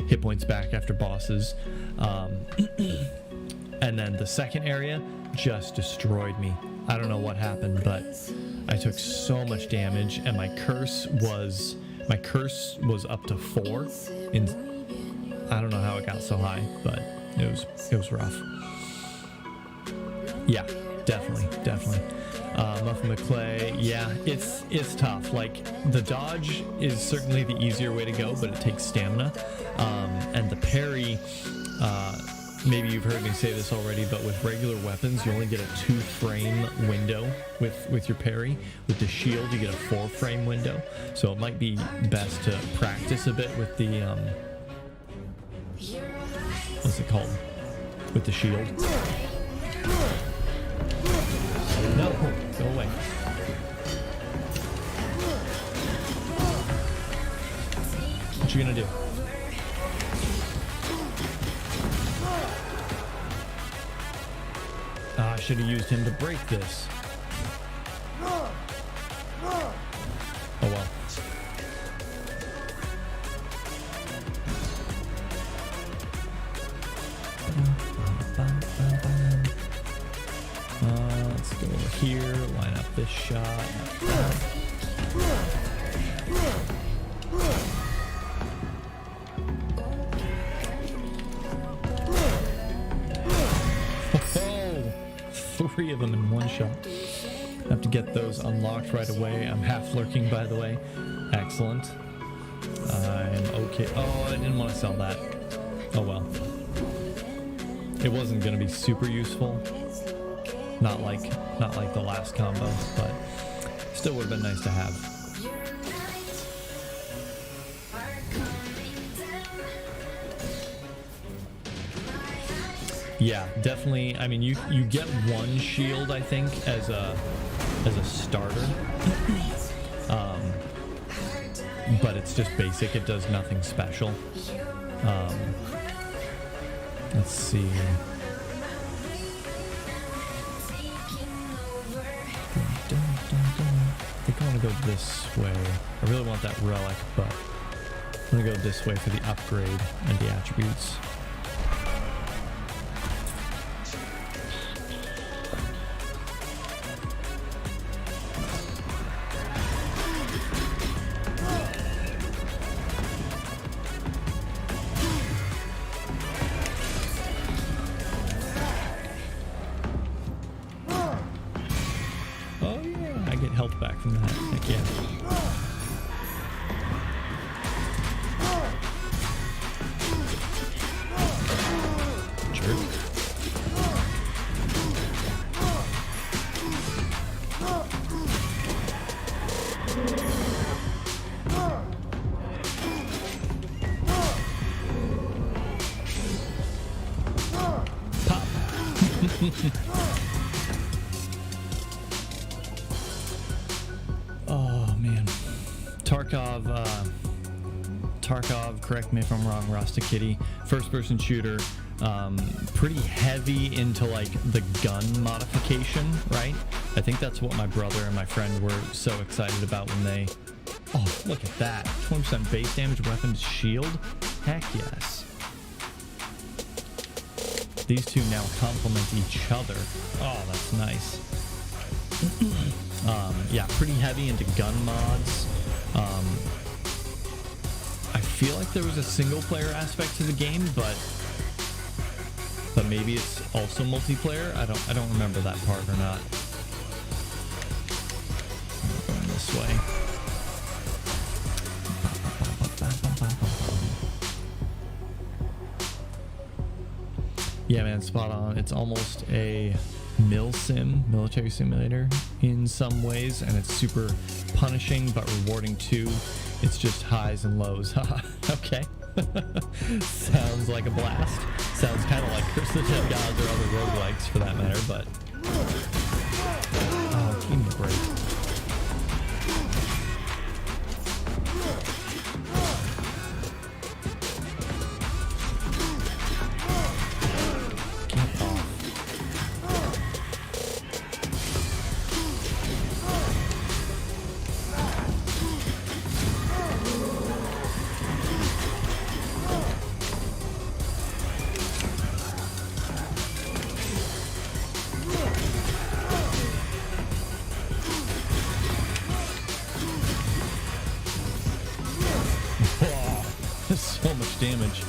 hit points back after bosses, and then the second area just destroyed me. I don't know what happened, but I took so much damage, and my curse was up to 4. I don't know how it got so high, but it was rough. Yeah, definitely. Muffin McClay, yeah, it's tough. Like, the dodge is certainly the easier way to go, but it takes stamina. And the parry, maybe you've heard me say this already, but with regular weapons, you only get a 2-frame window with your parry. With the shield, you get a 4-frame window. So it might be best to practice a bit with the, what's it called? With the shield. No, go away. What you gonna do? I should have used him to break this. Oh well. Let's go over here, line up this shot. Oh, 3 of them in one shot. I have to get those unlocked right away. I'm half lurking, by the way. Excellent. I'm okay. Oh, I didn't want to sell that. Oh well. It wasn't going to be super useful. Not like the last combo, but Still would have been nice to have. Yeah, definitely. I mean, you get one shield, I think, as a starter. But it's just basic. It does nothing special. Let's see. I think I want to go this way. I really want that relic, but I'm going to go this way for the upgrade and the attributes. Health back from that. Heck yeah. Jerk. Pop. Oh man, Tarkov, correct me if I'm wrong, Rasta Kitty, first-person shooter, pretty heavy into like the gun modification, right? I think that's what my brother and my friend were so excited about when they, oh, look at that, 20% base damage, weapon to shield, heck yes. These two now complement each other. Oh, that's nice. Yeah, pretty heavy into gun mods. I feel like there was a single player aspect to the game, but maybe it's also multiplayer. I don't remember that part or not. I'm going this way. Yeah, man, spot on. It's almost a military simulator in some ways, and it's super punishing but rewarding too. It's just highs and lows. Okay. Sounds like a blast. Sounds kind of like Curse of the Dead Gods or other roguelikes for that matter, but oh, give me a break. So much damage.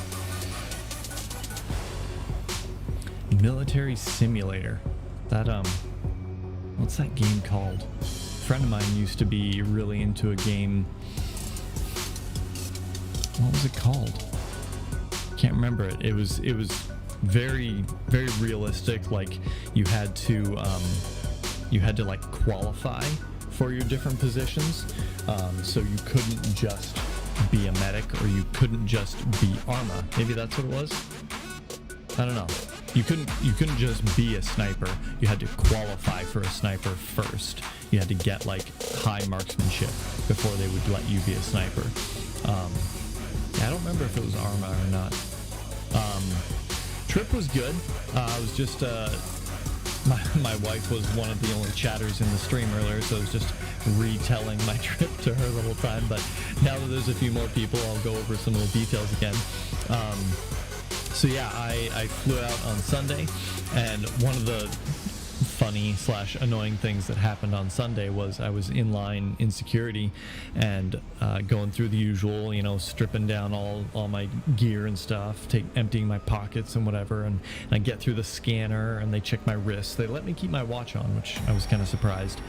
Military Simulator. That what's that game called? A friend of mine used to be really into a game. What was it called? Can't remember it. It was very, very realistic. Like you had to like qualify for your different positions. So you couldn't just be a medic, or you couldn't just be Arma. Maybe that's what it was. I don't know. You couldn't just be a sniper. You had to qualify for a sniper first. You had to get like high marksmanship before they would let you be a sniper. I don't remember if it was Arma or not. Trip was good. I was just my wife was one of the only chatters in the stream earlier, so I was just retelling my trip to her the whole time. But now that there's a few more people, I'll go over some of the details again. So yeah, I flew out on Sunday, and one of the funny / annoying things that happened on Sunday was I was in line in security and going through the usual, you know, stripping down all my gear and stuff, emptying my pockets and whatever, and I get through the scanner and they check my wrists. They let me keep my watch on, which I was kind of surprised.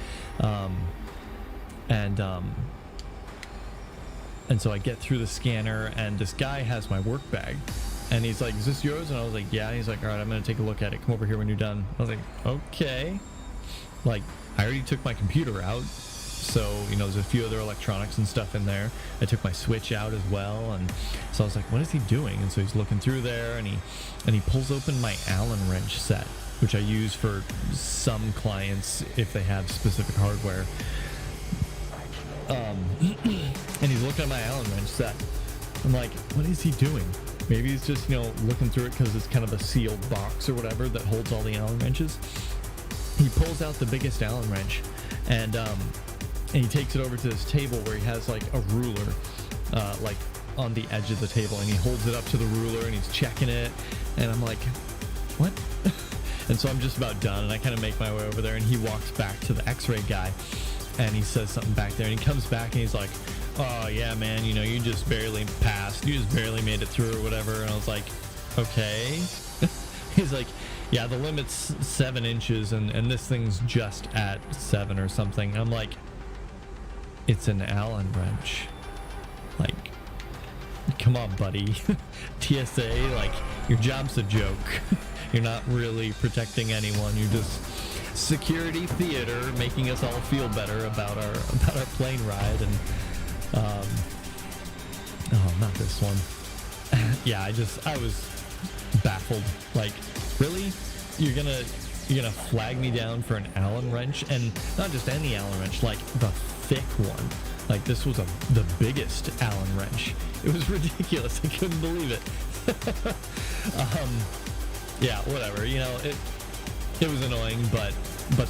And so I get through the scanner, and this guy has my work bag, and he's like, "Is this yours?" And I was like, "Yeah." And he's like, "All right, I'm gonna take a look at it. Come over here when you're done." I was like, "Okay." Like, I already took my computer out, so there's a few other electronics and stuff in there. I took my Switch out as well, and so I was like, what is he doing? And so he's looking through there, and he pulls open my Allen wrench set, which I use for some clients if they have specific hardware. And he's looking at my Allen wrench set. I'm like, what is he doing? Maybe he's just looking through it because it's kind of a sealed box or whatever that holds all the Allen wrenches. He pulls out the biggest Allen wrench, and he takes it over to this table where he has like a ruler, like on the edge of the table, and he holds it up to the ruler and he's checking it, and I'm like, what? And so I'm just about done, and I kind of make my way over there, and he walks back to the X-ray guy, and he says something back there, and he comes back and he's like, oh yeah, man, you just barely passed, you just barely made it through or whatever. And I was like, okay. He's like, yeah, the limit's 7 inches, and this thing's just at 7 or something. I'm like, it's an Allen wrench. Like, come on, buddy. TSA, like, your job's a joke. You're not really protecting anyone. You're just security theater, making us all feel better about our plane ride. And oh, not this one. Yeah, I was baffled. Like, really? You're gonna flag me down for an Allen wrench? And not just any Allen wrench, like the thick one. Like, this was the biggest Allen wrench. It was ridiculous. I couldn't believe it. Yeah, whatever. It was annoying, but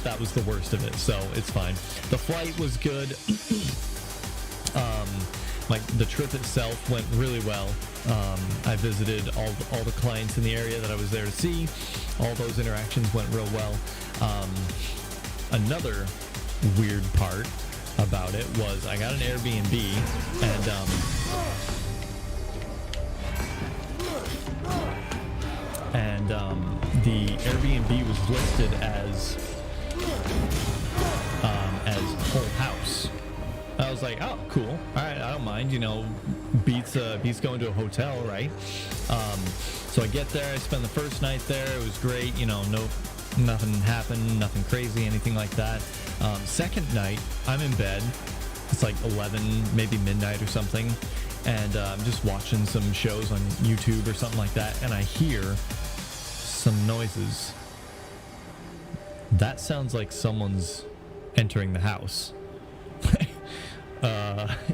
that was the worst of it, so it's fine. The flight was good. The trip itself went really well. I visited all the clients in the area that I was there to see. All those interactions went real well. Another weird part about it was I got an Airbnb, and the Airbnb was listed as whole house. I was like, oh, cool. All right, I don't mind. Beats going to a hotel, right? So I get there. I spend the first night there. It was great. Nothing happened, nothing crazy, anything like that. Second night, I'm in bed. It's like 11, maybe midnight or something, and I'm just watching some shows on YouTube or something like that, and I hear some noises. That sounds like someone's entering the house.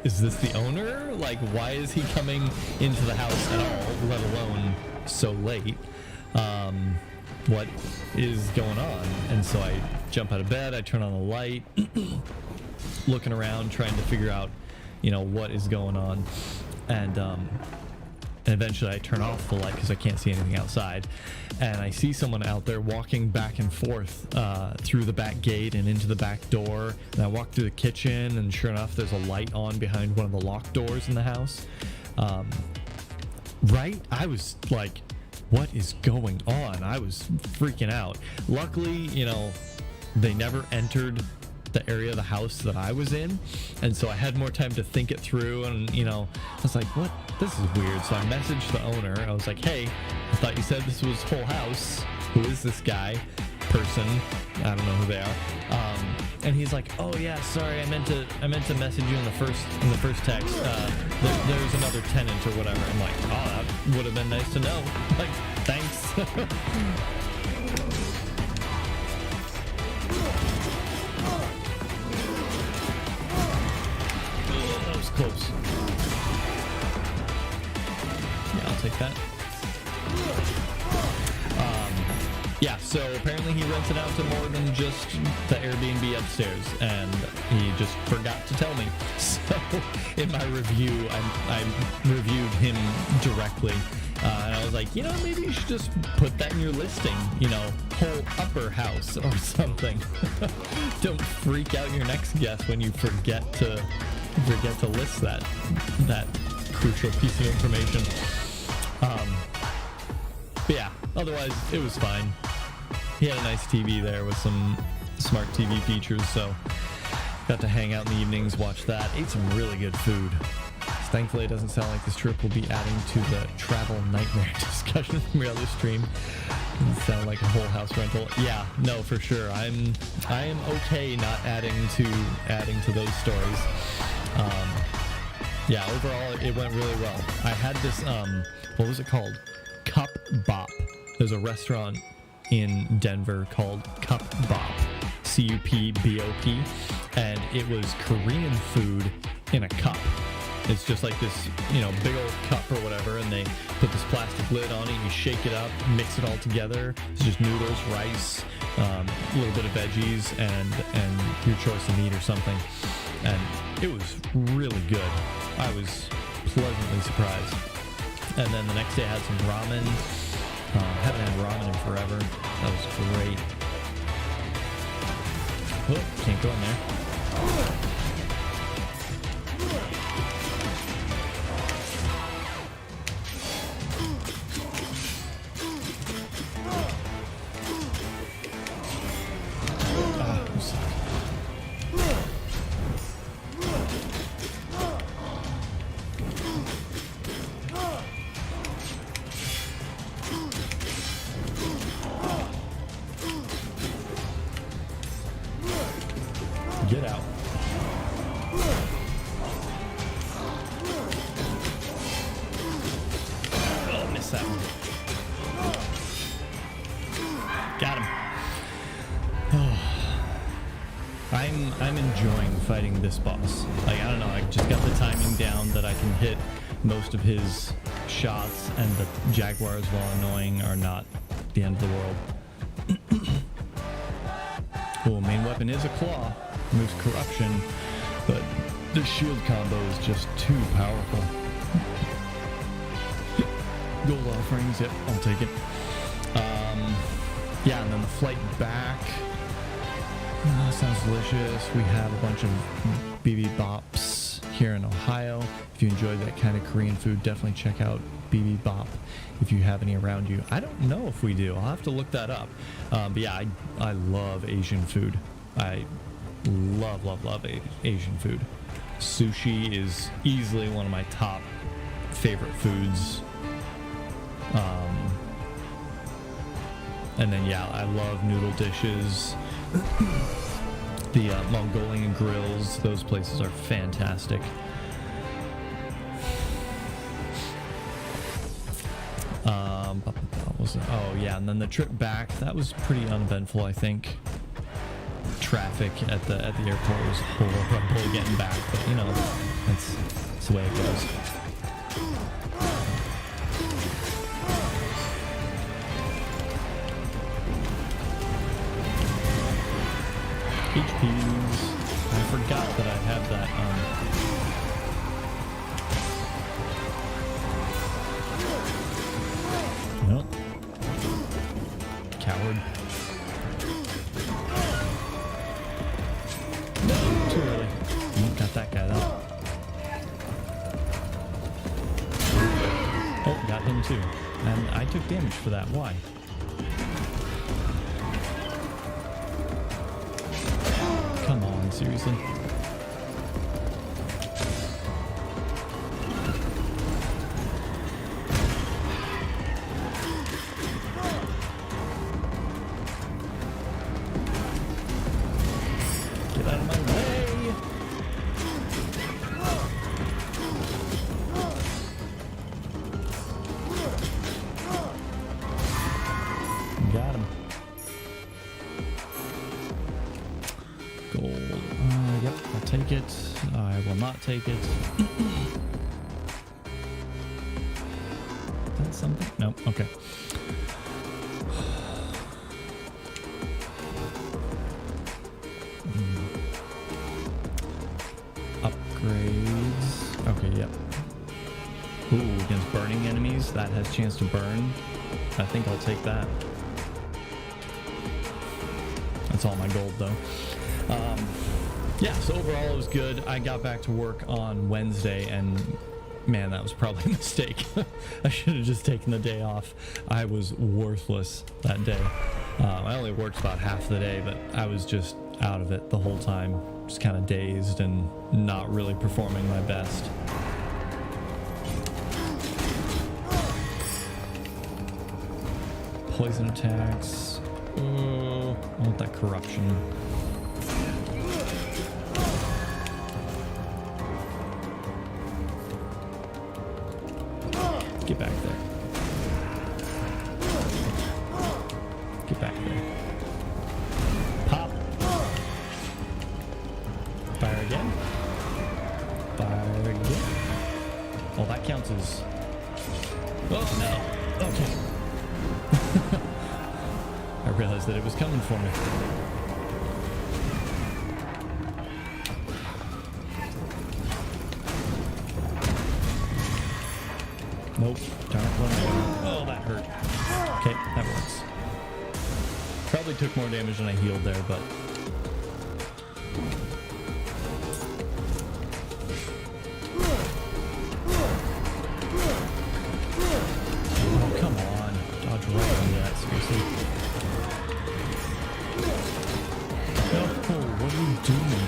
Is this the owner? Like, why is he coming into the house at all, let alone so late? What is going on? And so I jump out of bed, I turn on the light, looking around, trying to figure out, what is going on. And eventually I turn off the light because I can't see anything outside. And I see someone out there walking back and forth through the back gate and into the back door. And I walk through the kitchen, and sure enough, there's a light on behind one of the locked doors in the house. Right? I was like, what is going on? I was freaking out. Luckily, they never entered the area of the house that I was in, and so I had more time to think it through, and I was like, what? This is weird. So I messaged the owner. I was like, hey, I thought you said this was whole house. Who is this guy? Person? I don't know who they are. And he's like, oh yeah, sorry, I meant to message you in the first text. There's another tenant or whatever. I'm like, oh, that would have been nice to know. Like, thanks. That was close. Yeah, I'll take that. Yeah, so apparently he rented out to more than just the Airbnb upstairs, and he just forgot to tell me. So in my review, I reviewed him directly, and I was like, maybe you should just put that in your listing, whole upper house or something. Don't freak out your next guest when you forget to list that crucial piece of information. But yeah, otherwise it was fine. He had a nice TV there with some smart TV features, so got to hang out in the evenings, watch that. Ate some really good food. Thankfully, it doesn't sound like this trip will be adding to the travel nightmare discussion from your other stream. Doesn't sound like a whole house rental. Yeah, no, for sure. I am okay not adding to those stories. Yeah, overall, it went really well. I had this, what was it called? Cup Bop. There's a restaurant in Denver called Cup Bop, C-U-P-B-O-P, and it was Korean food in a cup. It's just like this, you know, big old cup or whatever, and they put this plastic lid on it, you shake it up, mix it all together. It's just noodles, rice, a little bit of veggies, and your choice of meat or something. And it was really good. I was pleasantly surprised. And then the next day I had some ramen. Haven't had ramen in forever. That was great. Oh, can't go in there. Get out. Oh, missed that one. Got him. Oh. I'm enjoying fighting this boss. Like, I don't know, I just got the timing down that I can hit most of his shots, and the jaguars, while annoying, are not the end of the world. Cool, main weapon is a claw. Moves corruption, but the shield combo is just too powerful. Gold offerings, yep, I'll take it. Yeah, and then the flight back. Sounds delicious. We have a bunch of BB Bops here in Ohio. If you enjoy that kind of Korean food, definitely check out BB Bop if you have any around you. I don't know if we do. I'll have to look that up. But yeah, I love Asian food. I love Asian food. Sushi is easily one of my top favorite foods. And then yeah, I love noodle dishes. The Mongolian grills, those places are fantastic. What was it? Oh yeah, and then the trip back, that was pretty uneventful, I think. Traffic at the airport was horrible getting back, but you know, that's the way it goes. HPs. I forgot that I have that Nope. Coward. No, too early. Got that guy though. Oh, got him too. And I took damage for that. Why? Come on, seriously? Get out of my way! Got him. Gold. Yep, I'll take it. I will not take it. That's something? No, okay. Upgrades. Okay, yep. Ooh, against burning enemies, that has chance to burn. I think I'll take that. That's all my gold though. Yeah, so overall it was good. I got back to work on Wednesday, and man, that was probably a mistake. I should have just taken the day off. I was worthless that day. I only worked about half the day, but I was just out of it the whole time. Just kind of dazed and not really performing my best. poison attacks. Oh, I want that corruption. Get back there. Get back there. Pop. Fire again. Fire again. Oh, that counts as... Oh, no. Okay. I realized that it was coming for me. Nope. Darn it. Oh, that hurt. Okay, that works. Probably took more damage than I healed there, but... Oh, come on. Dodge right into that, seriously. Oh, what are you doing?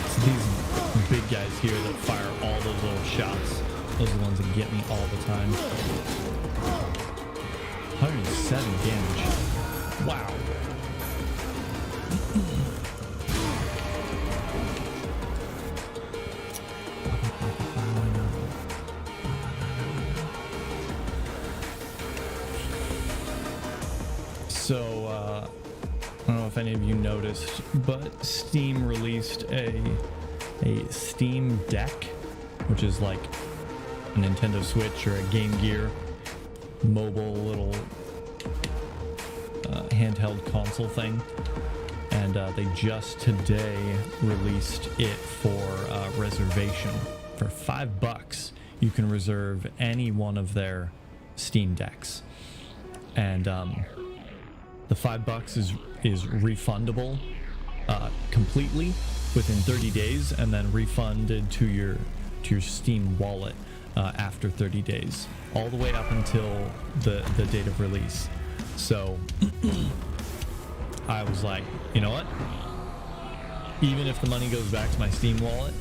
It's these big guys here that fire all those little shots. Those are the ones that get me all the time. 107 damage. Wow. So, I don't know if any of you noticed, but Steam released a Steam Deck, which is like a Nintendo Switch or a Game Gear mobile little handheld console thing, and they just today released it for reservation for $5. You can reserve any one of their Steam Decks, and the $5 is refundable completely within 30 days, and then refunded to your Steam wallet after 30 days, all the way up until the date of release. So I was like, you know what? Even if the money goes back to my Steam wallet,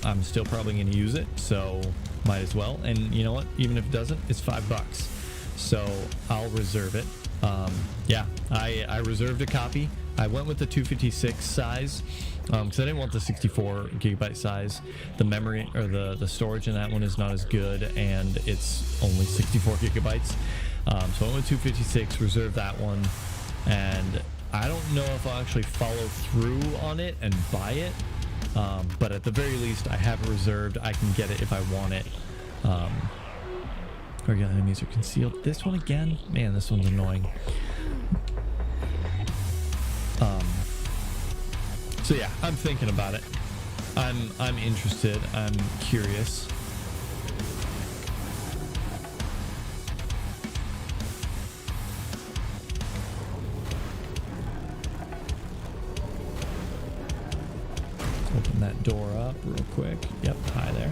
I'm still probably going to use it, so might as well. And you know what? Even if it doesn't, it's $5. So I'll reserve it. Yeah, I reserved a copy. I went with the 256 size because I didn't want the 64 gigabyte size. The memory or the storage in that one is not as good, and it's only 64 gigabytes. So I went with 256, reserved that one, and I don't know if I'll actually follow through on it and buy it, but at the very least I have it reserved. I can get it if I want it. Target enemies are concealed. This one again? Man, this one's annoying. So yeah, I'm thinking about it. I'm interested. I'm curious. Open that door up real quick. Yep, hi there.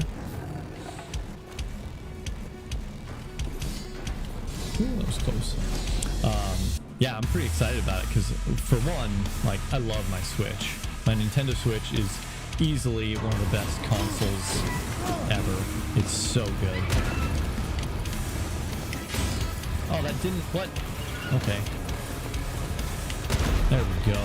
Ooh, that was close. Yeah, I'm pretty excited about it because, for one, like, I love my Switch. My Nintendo Switch is easily one of the best consoles ever. It's so good. Oh, that didn't... What? Okay. There we go.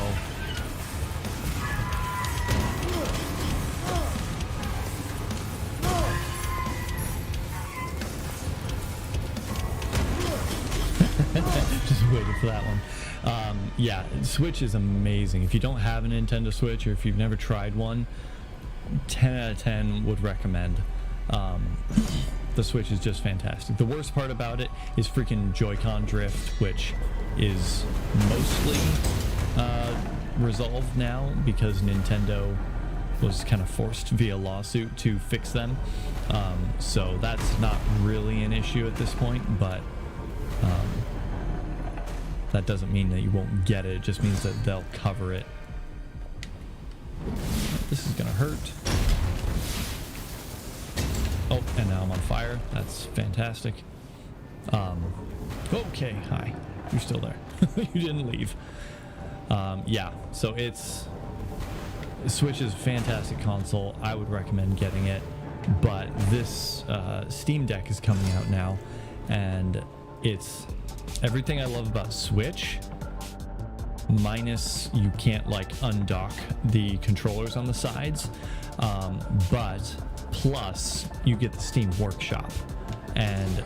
Just waited for that one. Yeah, Switch is amazing. If you don't have a Nintendo Switch, or if you've never tried one, 10 out of 10 would recommend. The Switch is just fantastic. The worst part about it is freaking Joy-Con drift, which is mostly resolved now because Nintendo was kind of forced via lawsuit to fix them. So that's not really an issue at this point, but that doesn't mean that you won't get it. It just means that they'll cover it. This is gonna hurt. Oh, and now I'm on fire. That's fantastic. Okay, hi. You're still there. You didn't leave. Yeah, so Switch is a fantastic console. I would recommend getting it, but this Steam Deck is coming out now, and it's everything I love about Switch, minus you can't like undock the controllers on the sides, but plus you get the Steam Workshop. And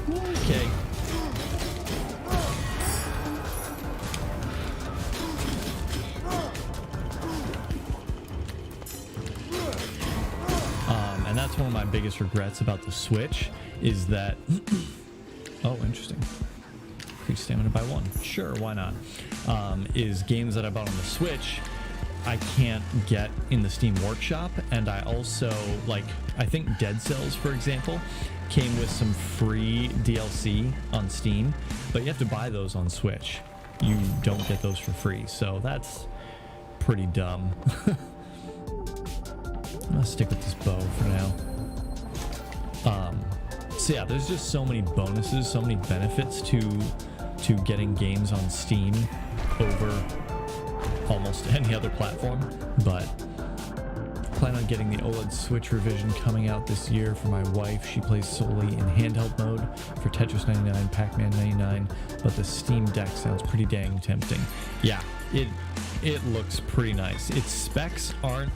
okay. And that's one of my biggest regrets about the Switch is that oh, interesting. Increase stamina by 1. Sure, why not? Is games that I bought on the Switch I can't get in the Steam Workshop, and I also, like, I think Dead Cells, for example, came with some free DLC on Steam, but you have to buy those on Switch. You don't get those for free, so that's pretty dumb. I'm gonna stick with this bow for now. So yeah, there's just so many bonuses, so many benefits to getting games on Steam over almost any other platform, but plan on getting the OLED Switch revision coming out this year for my wife. She plays solely in handheld mode for Tetris 99, Pac-Man 99, but the Steam Deck sounds pretty dang tempting. Yeah, it looks pretty nice. Its specs aren't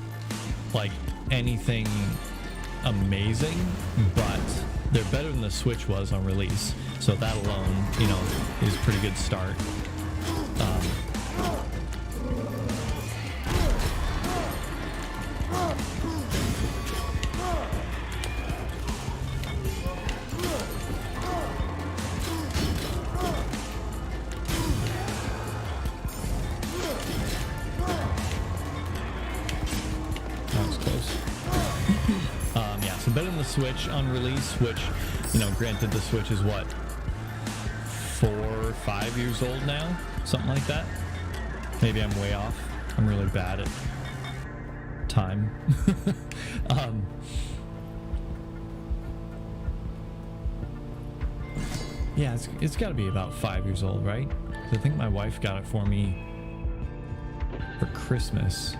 like anything amazing, but they're better than the Switch was on release, so that alone, you know, is a pretty good start. Better than the Switch on release, which, you know, granted the Switch is what, 4 or 5 years old now, something like that. Maybe I'm way off. I'm really bad at time. Yeah, it's got to be about 5 years old, right? 'Cause I think my wife got it for me for Christmas.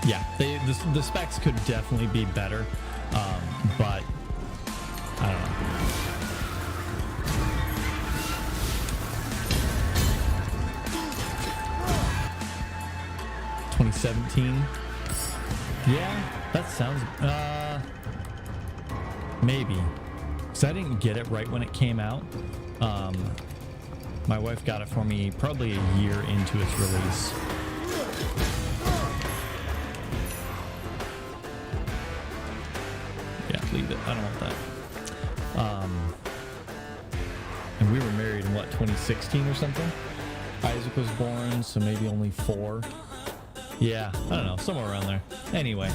Yeah, the specs could definitely be better, but I don't know. $2017? Yeah, that sounds, maybe. Because I didn't get it right when it came out. My wife got it for me probably a year into its release. Leave it. I don't want that. And we were married in what, 2016 or something? Isaac was born, so maybe only 4. Yeah, I don't know, somewhere around there. Anyway,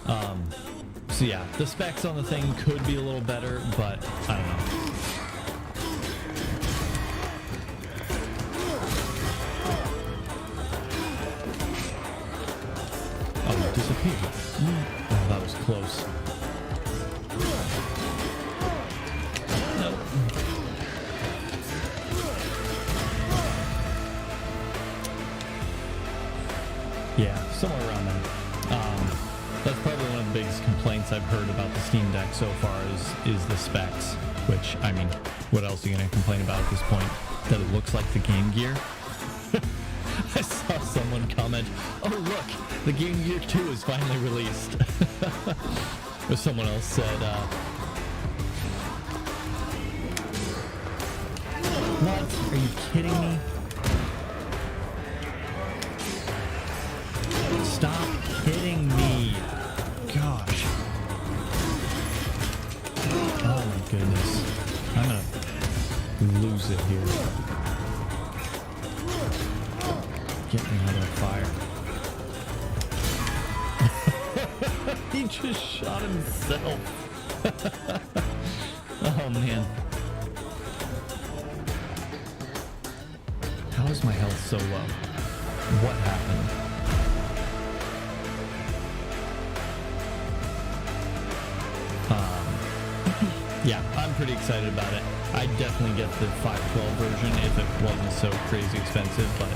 so yeah, the specs on the thing could be a little better, but I don't know. Oh, it disappeared. Oh, that was close. Yeah, somewhere around there. That's probably one of the biggest complaints I've heard about the Steam Deck so far is the specs, which, I mean, what else are you going to complain about at this point? That it looks like the Game Gear? I saw someone comment, oh look, the Game Gear 2 is finally released. Or someone else said, what? Are you kidding me? Stop hitting me. Gosh. Oh my goodness. I'm gonna lose it here. Get me out of the fire. He just shot himself. Oh man. How is my health so low? What happened? Yeah, I'm pretty excited about it. I'd definitely get the 512 version if it wasn't so crazy expensive, but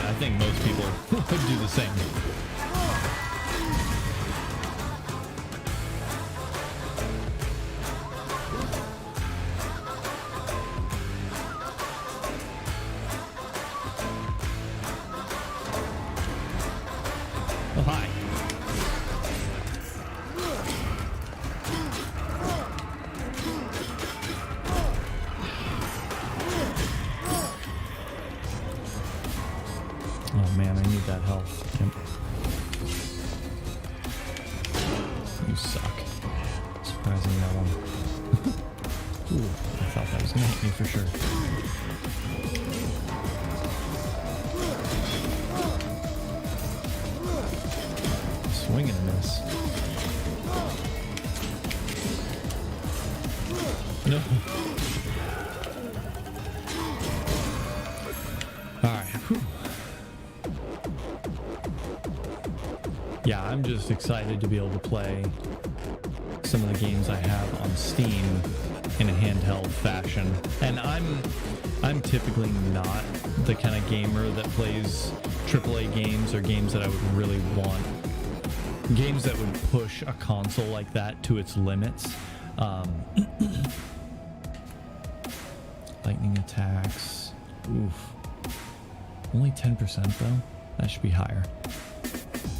I think most people would do the same. Oh, hi. Oh man, I need that health. Yep. You suck. Surprising that one. Ooh, I thought that was gonna hit me for sure. Swing and a miss. No. Alright. Yeah, I'm just excited to be able to play some of the games I have on Steam in a handheld fashion. And I'm typically not the kind of gamer that plays AAA games or games that I would really want. Games that would push a console like that to its limits. Lightning attacks. Oof. Only 10% though? That should be higher.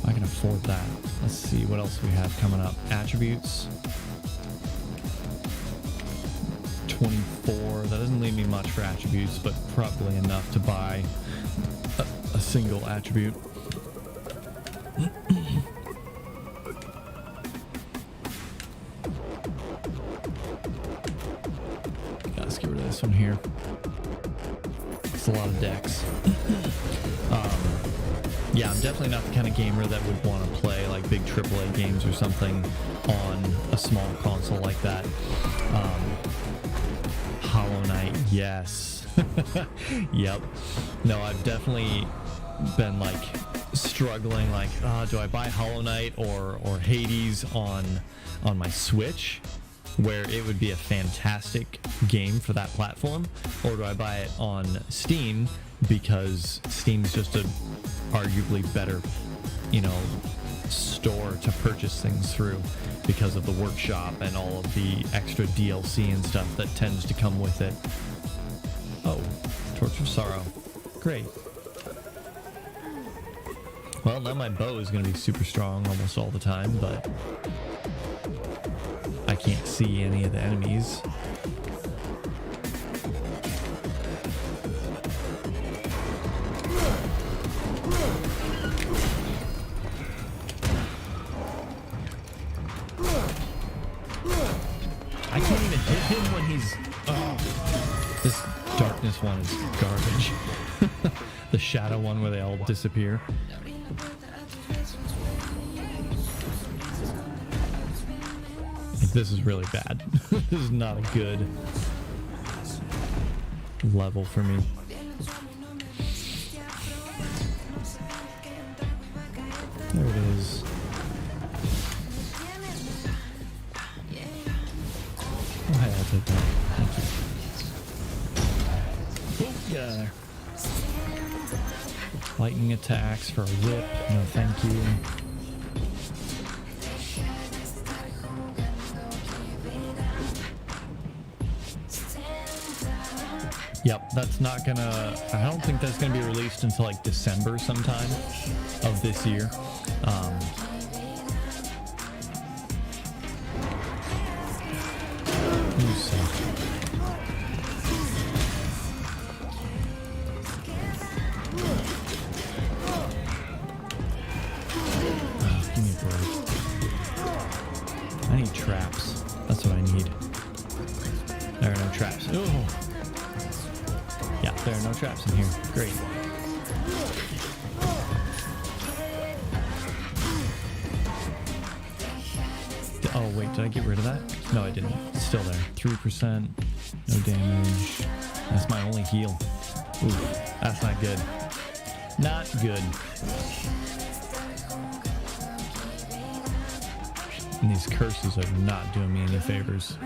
I can afford that. Let's see what else we have coming up. Attributes. 24. That doesn't leave me much for attributes, but probably enough to buy a single attribute. Let's get rid of this one here. It's a lot of decks. Yeah, I'm definitely not the kind of gamer that would want to play like big AAA games or something on a small console like that. Hollow Knight, yes. Yep. No, I've definitely been like struggling, like, do I buy Hollow Knight or Hades on my Switch, where it would be a fantastic game for that platform, or do I buy it on Steam because Steam's just a arguably better, store to purchase things through because of the workshop and all of the extra DLC and stuff that tends to come with it. Oh, Torch of Sorrow. Great. Well, now my bow is going to be super strong almost all the time, but I can't see any of the enemies. I can't even hit him when he's... Oh, this darkness one is garbage. The shadow one where they all disappear. This is really bad. This is not a good level for me. There it is. Oh, hey, I'll take that. Thank you. Oh, get out of there. Lightning attacks for a whip. No, thank you. Yep, that's not gonna... I don't think that's gonna be released until like December sometime of this year. You suck. Oh, give me a break. I need traps. That's what I need. There are no traps. Oh. Yeah, there are no traps in here. Great. Oh, wait, did I get rid of that? No, I didn't. It's still there. 3%. No damage. That's my only heal. Ooh, that's not good. Not good. And these curses are not doing me any favors.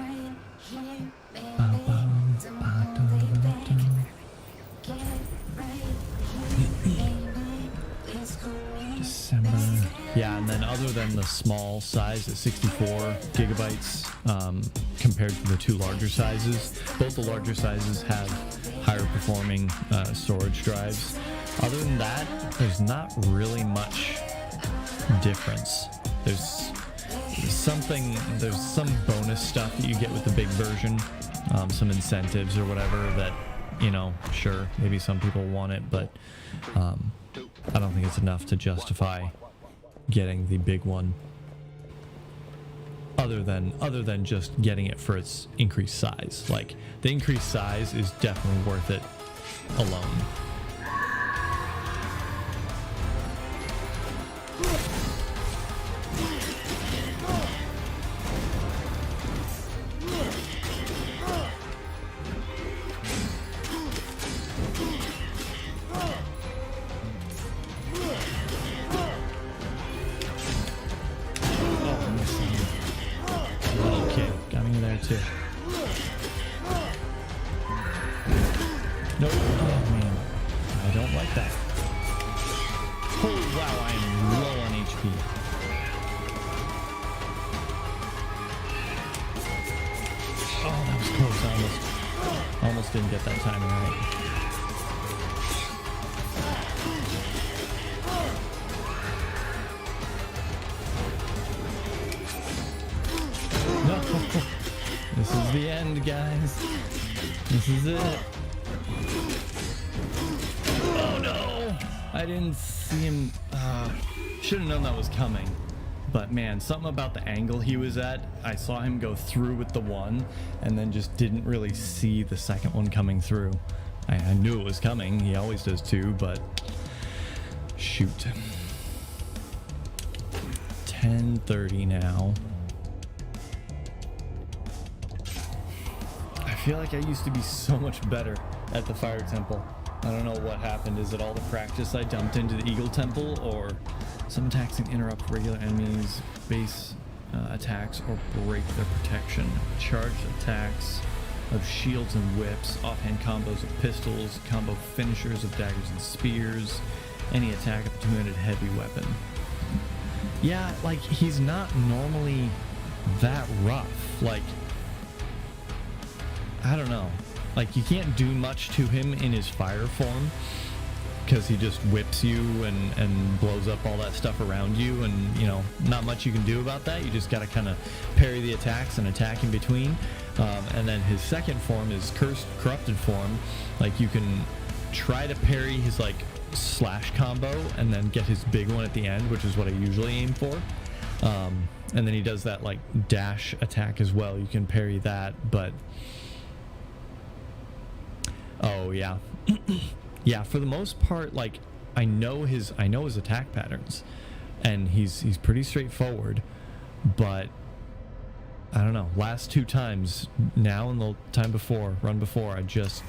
December. Yeah, and then other than the small size at 64 gigabytes compared to the two larger sizes, both the larger sizes have higher performing storage drives. Other than that, there's not really much difference. There's some bonus stuff that you get with the big version, some incentives or whatever that, you know, sure, maybe some people want it, but I don't think it's enough to justify getting the big one. Other than just getting it for its increased size. Like, the increased size is definitely worth it alone. Okay, got me there too. Nope. Oh man, I don't like that. Oh wow, I am low on HP. Oh, that was close. I almost didn't get that timing right. No, this is the end, guys. This is it. Oh no, I didn't see him. Should have known that was coming. But man, something about the angle he was at, I saw him go through with the one and then just didn't really see the second one coming through. I knew it was coming. He always does too, but shoot. 10:30 now. I feel like I used to be so much better at the Fire Temple. I don't know what happened. Is it all the practice I dumped into the Eagle Temple, or some attacks can interrupt regular enemies' base attacks or break their protection? Charged attacks of shields and whips, offhand combos of pistols, combo finishers of daggers and spears, any attack of a two-handed heavy weapon. Yeah, like, he's not normally that rough. Like, I don't know. Like, you can't do much to him in his fire form because he just whips you and blows up all that stuff around you, and, you know, not much you can do about that. You just got to kind of parry the attacks and attack in between. And then his second form is corrupted form. Like, you can try to parry his, like, slash combo and then get his big one at the end, which is what I usually aim for. And then he does that, like, dash attack as well. You can parry that, but oh yeah. Yeah, for the most part, like, I know his attack patterns, and he's pretty straightforward, but I don't know, last two times, now and the time before, run before, I don't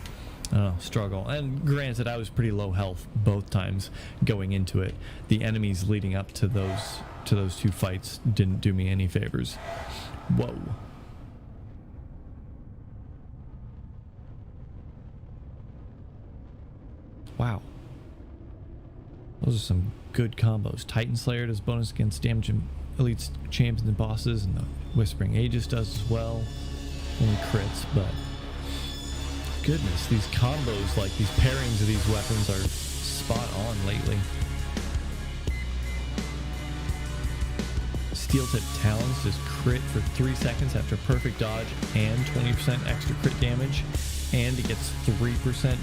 know, struggle. And granted, I was pretty low health both times going into it. The enemies leading up to those two fights didn't do me any favors. Whoa. Wow. Those are some good combos. Titan Slayer does bonus against damage in elites, champions, and bosses, and the Whispering Aegis does as well. Only crits, but goodness, these combos, like these pairings of these weapons, are spot on lately. Steel Tip Talons does crit for 3 seconds after perfect dodge and 20% extra crit damage, and it gets 3%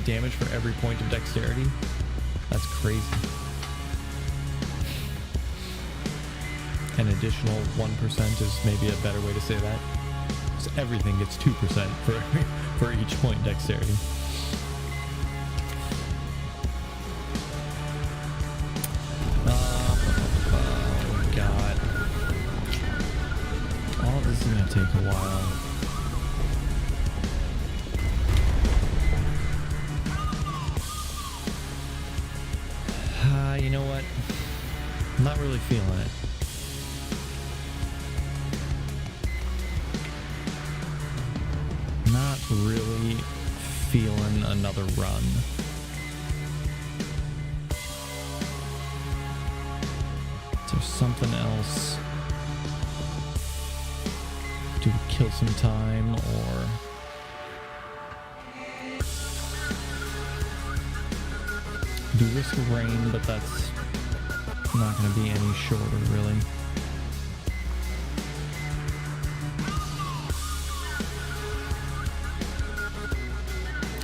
damage for every point of dexterity. That's crazy. An additional 1% is maybe a better way to say that. So everything gets 2% for each point dexterity. Oh god. All this is gonna take a while. Not really feeling it. Not really feeling another run. Is there something else? Do we kill some time or... do risk of rain, but that's not going to be any shorter, really.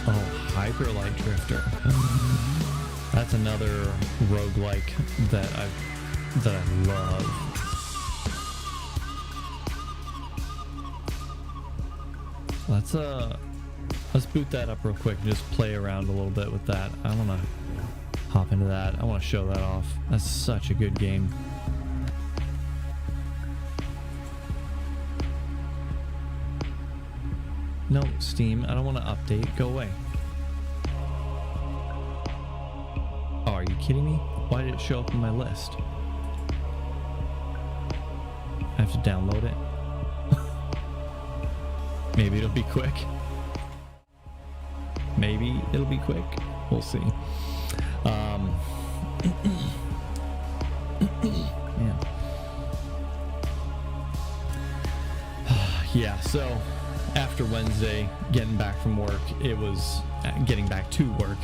Oh, Hyperlight Drifter. That's another roguelike that I love. Let's boot that up real quick and just play around a little bit with that. I want to hop into that. I want to show that off. That's such a good game. No, Steam, I don't want to update. Go away. Oh, are you kidding me? Why did it show up in my list? I have to download it. Maybe it'll be quick. Maybe it'll be quick. We'll see. Man. Yeah, so after Wednesday, getting back from work, it was getting back to work.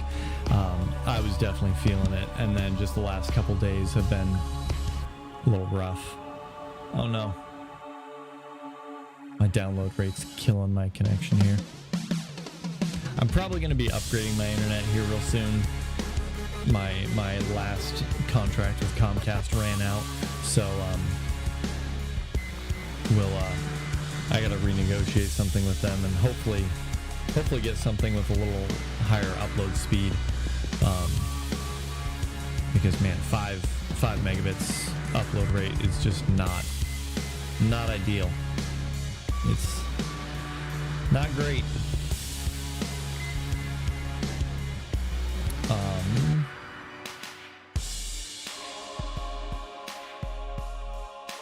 I was definitely feeling it, and then just the last couple days have been a little rough. Oh no. My download rate's killing my connection here. I'm probably going to be upgrading my internet here real soon. My last contract with Comcast ran out, so I got to renegotiate something with them and hopefully get something with a little higher upload speed. Because man, 5 megabits upload rate is just not ideal. It's not great.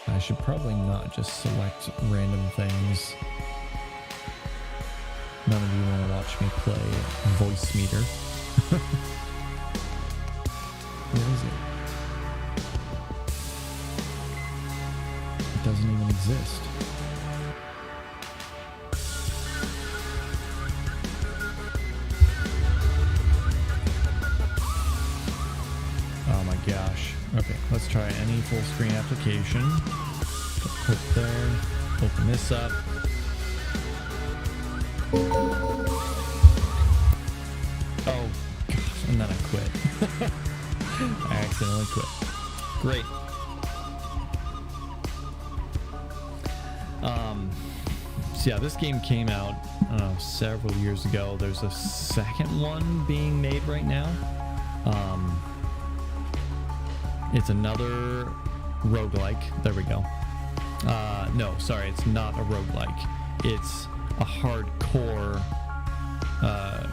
I should probably not just select random things. None of you want to watch me play Voice Meter. Where is it? It doesn't even exist. Oh my gosh. Okay, let's try any full screen application. Click there, open this up. Oh gosh, and then I quit. I accidentally quit. Great. So yeah, this game came out, I don't know, several years ago. There's a second one being made right now. It's another roguelike. There we go. No, sorry, it's not a roguelike. It's a hardcore, I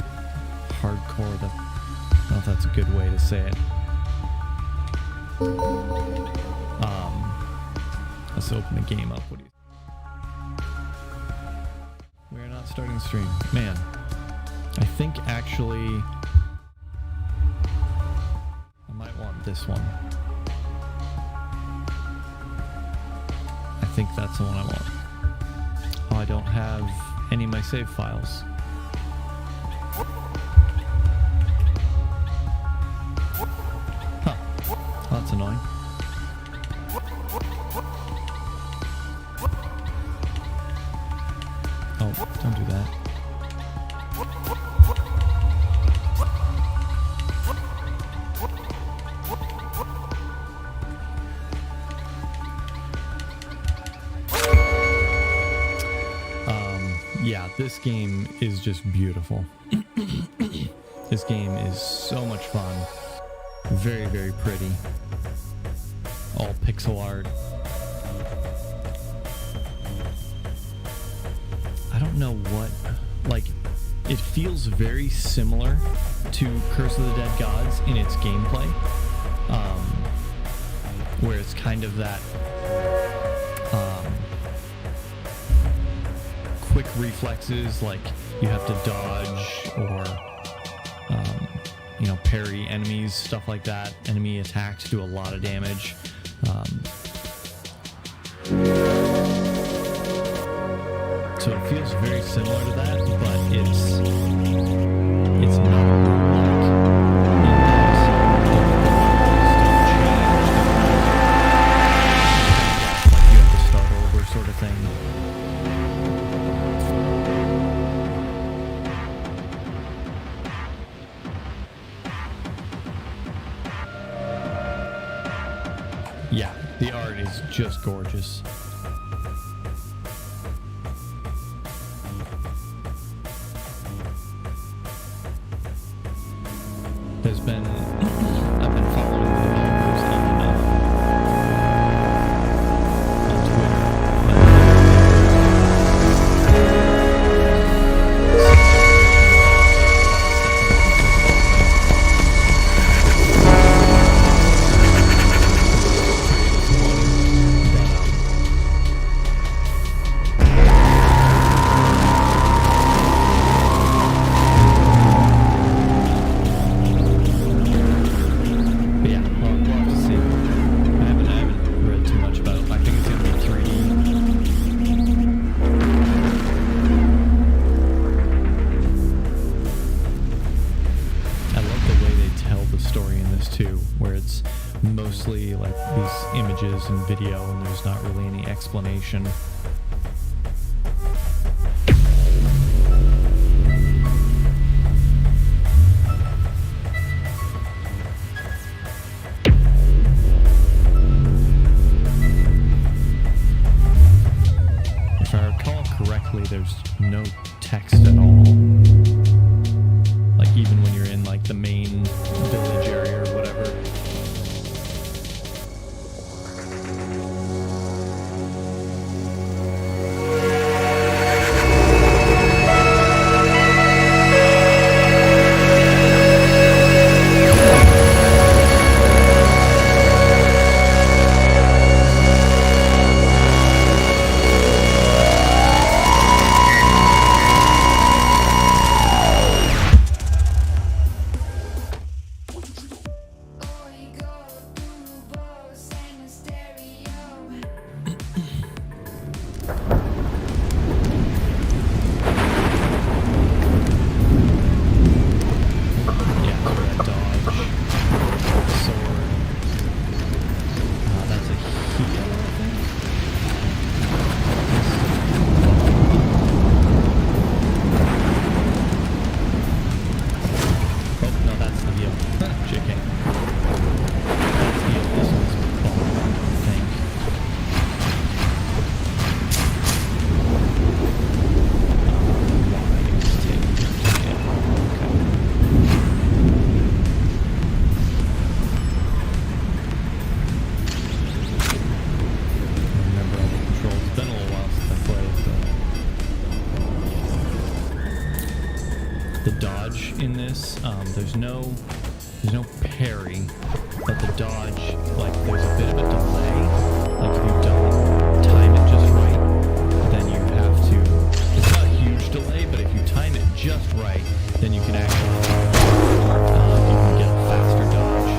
don't know if that's a good way to say it. Let's open the game up. What do you? We're not starting the stream. Man, I think actually I might want this one. I think that's the one I want. Oh, I don't have any of my save files. Huh. Well, that's annoying. Oh, don't do that. Yeah, this game is just beautiful. This game is so much fun. Very, very pretty. All pixel art. I don't know what, like, it feels very similar to Curse of the Dead Gods in its gameplay. where it's kind of that quick reflexes, like you have to dodge or parry enemies, stuff like that. Enemy attacks do a lot of damage. So it feels very similar to that, but it's not like you have to start over sort of thing. Yeah, the art is just gorgeous. I've been following the developers on Twitter. Where it's mostly like these images and video and there's not really any explanation. If I recall correctly, there's no text at all. Like even when you're in like the main village area or whatever. The dodge in this, there's no parry, but the dodge, like there's a bit of a delay. Like if you don't time it just right, then you have to. It's not a huge delay, but if you time it just right, then you can actually you can get a faster dodge.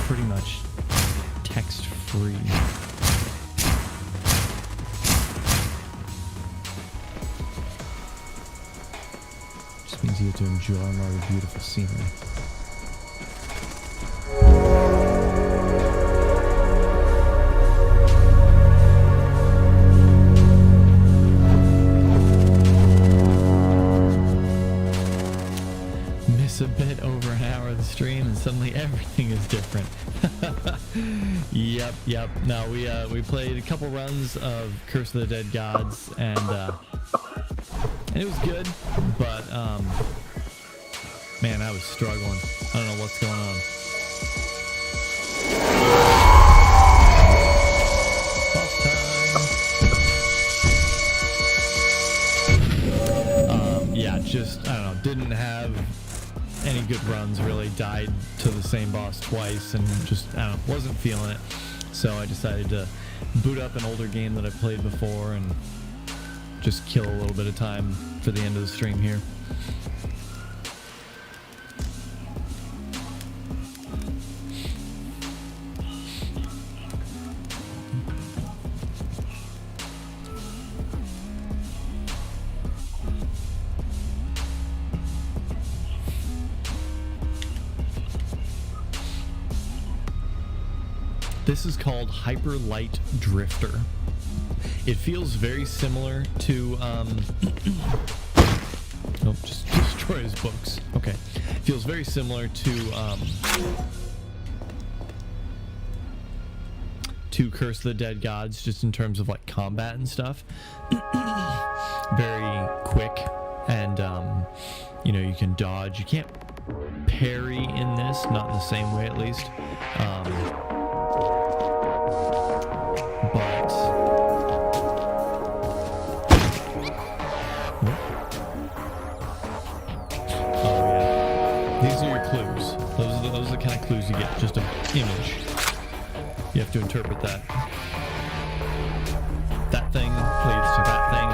pretty much text free. Just means you get to enjoy all the beautiful scenery. A bit over an hour of the stream and suddenly everything is different. Yep. No, we played a couple runs of Curse of the Dead Gods and it was good, but man, I was struggling. I don't know what's going on. Boss time. Yeah, just I don't know, didn't have any good runs, really. Died to the same boss twice and just, I don't know, wasn't feeling it. So I decided to boot up an older game that I played before and just kill a little bit of time for the end of the stream here. This is called Hyper Light Drifter. It feels very similar to nope, just destroy his books. Okay. It feels very similar to Curse of the Dead Gods, just in terms of like combat and stuff. Very quick, and you know, you can dodge. You can't parry in this, not in the same way at least. But oh yeah, these are your clues. Those are the kind of clues you get. Just an image. You have to interpret that. That thing leads to that thing,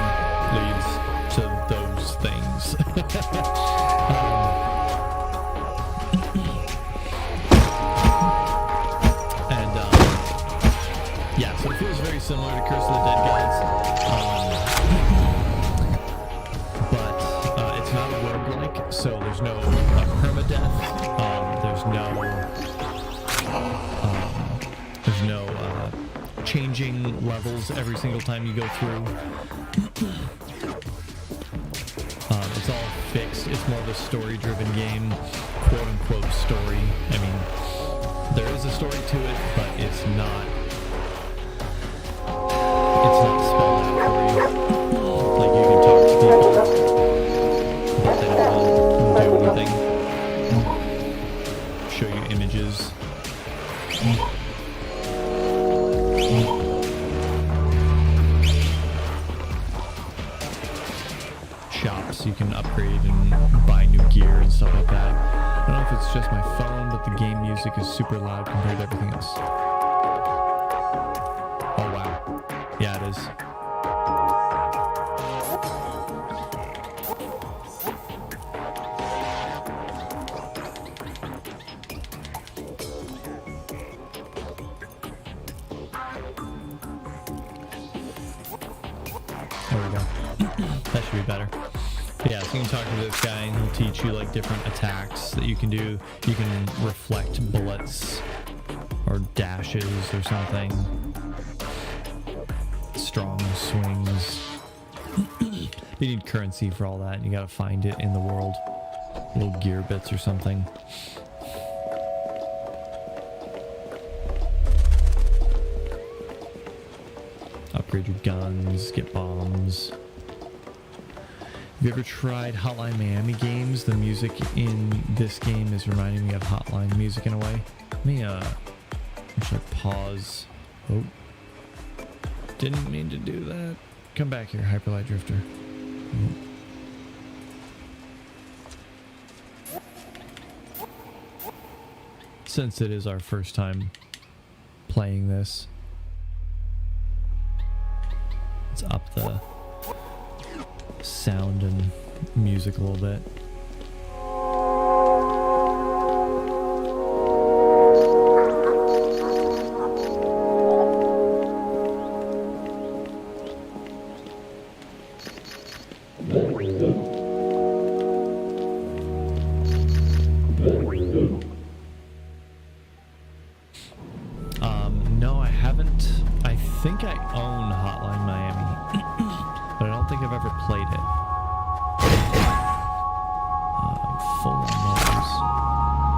leads to those things. Yeah, so it feels very similar to Curse of the Dead Gods, but it's not a roguelike, so there's no permadeath. There's no changing levels every single time you go through. It's all fixed. It's more of a story-driven game, quote-unquote story. I mean, there is a story to it, but it's not spelled out for you. Like, you can talk to people, but they don't do anything. Show you images. Shops, you can upgrade and buy new gear and stuff like that. I don't know if it's just my phone, but the game music is super loud compared to everything else. Oh wow. Yeah, it is. There we go. That should be better. Yeah, so you can talk to this guy and he'll teach you like different attacks that you can do. You can reflect bullets or dashes or something. Strong swings. You need currency for all that. You gotta find it in the world. Little gear bits or something. Upgrade your guns, get bombs. Have you ever tried Hotline Miami games? The music in this game is reminding me of Hotline music in a way. Let me should I pause? Oh. Didn't mean to do that. Come back here, Hyper Light Drifter. Since it is our first time playing this, let's up the sound and music a little bit. No, I haven't. I think I own Hotline Miami, but I don't think I've ever played it. I'm full on those.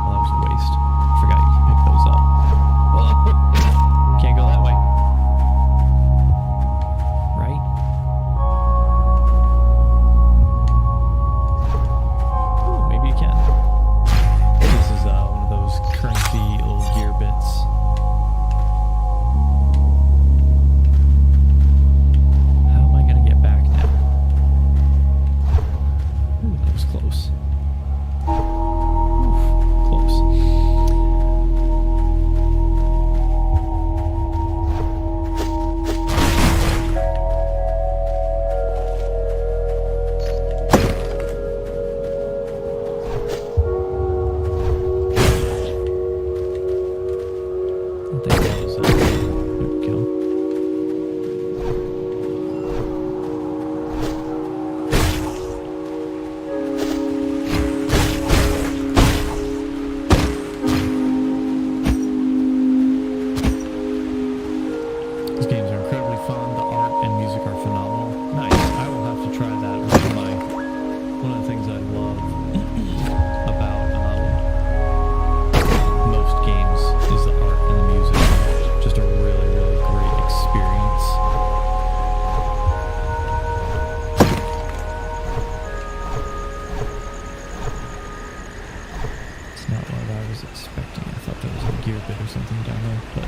Well, that was a waste. Forgot you can pick those up. Whoa! Can't go that way. Right? Ooh, maybe you can. This is one of those currency little gear bits. Close. Oof, close. I think that was there we go. These games are incredibly fun. The art and music are phenomenal. Nice. I will have to try that. One of the things I love about most games is the art and the music. Just a really, really great experience. It's not what I was expecting. I thought there was a gear bit or something down there, but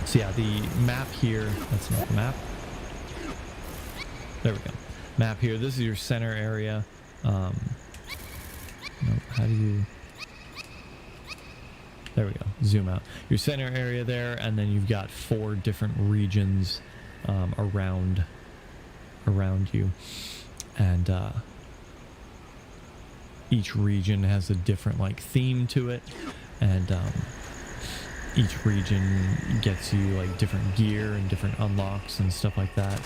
so yeah, the map here, that's not the map. There we go. Map here, this is your center area. No, how do you... There we go, zoom out. Your center area there, and then you've got 4 different regions around you. And each region has a different like theme to it, and each region gets you like different gear and different unlocks and stuff like that,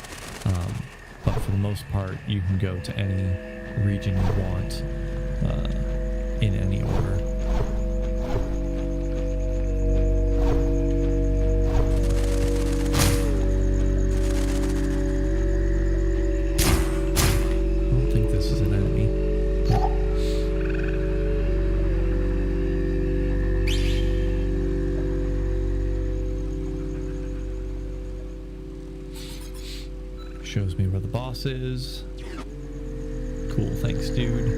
but for the most part you can go to any region you want in any order. I don't think this is an enemy. Shows me where the boss is. Cool, thanks, dude.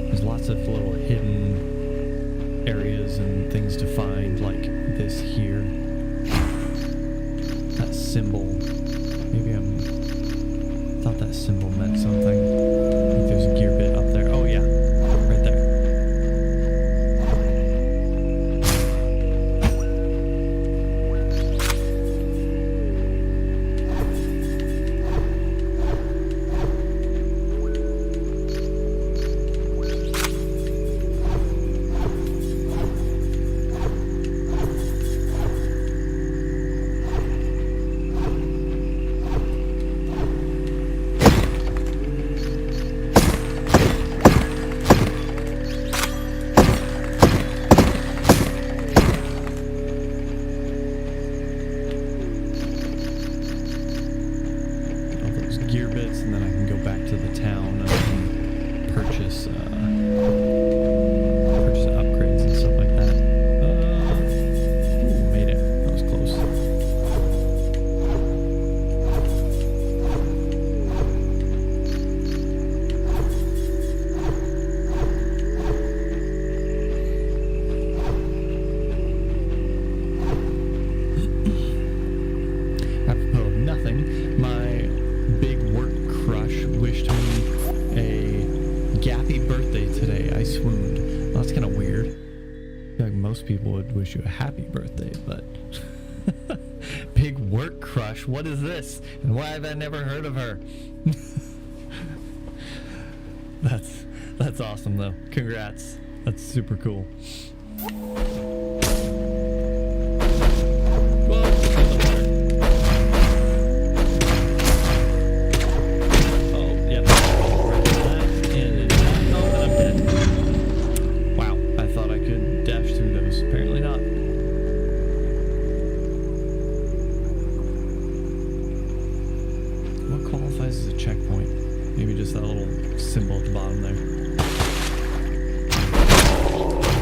There's lots of little hidden areas and things to find, like this here. That symbol. Maybe I thought that symbol meant something. I think there's a gear bit up there. Oh yeah, right there. Gear bits, and then I can go back to the town and purchase upgrades and stuff like that. Ooh, made it. That was close. Apropos of nothing, my big work crush wished me a gappy birthday today. I swooned. Well, that's kind of weird. I feel like most people would wish you a happy birthday, but big work crush. What is this? And why have I never heard of her? That's awesome though. Congrats. That's super cool. this is a checkpoint. Maybe just that little symbol at the bottom there.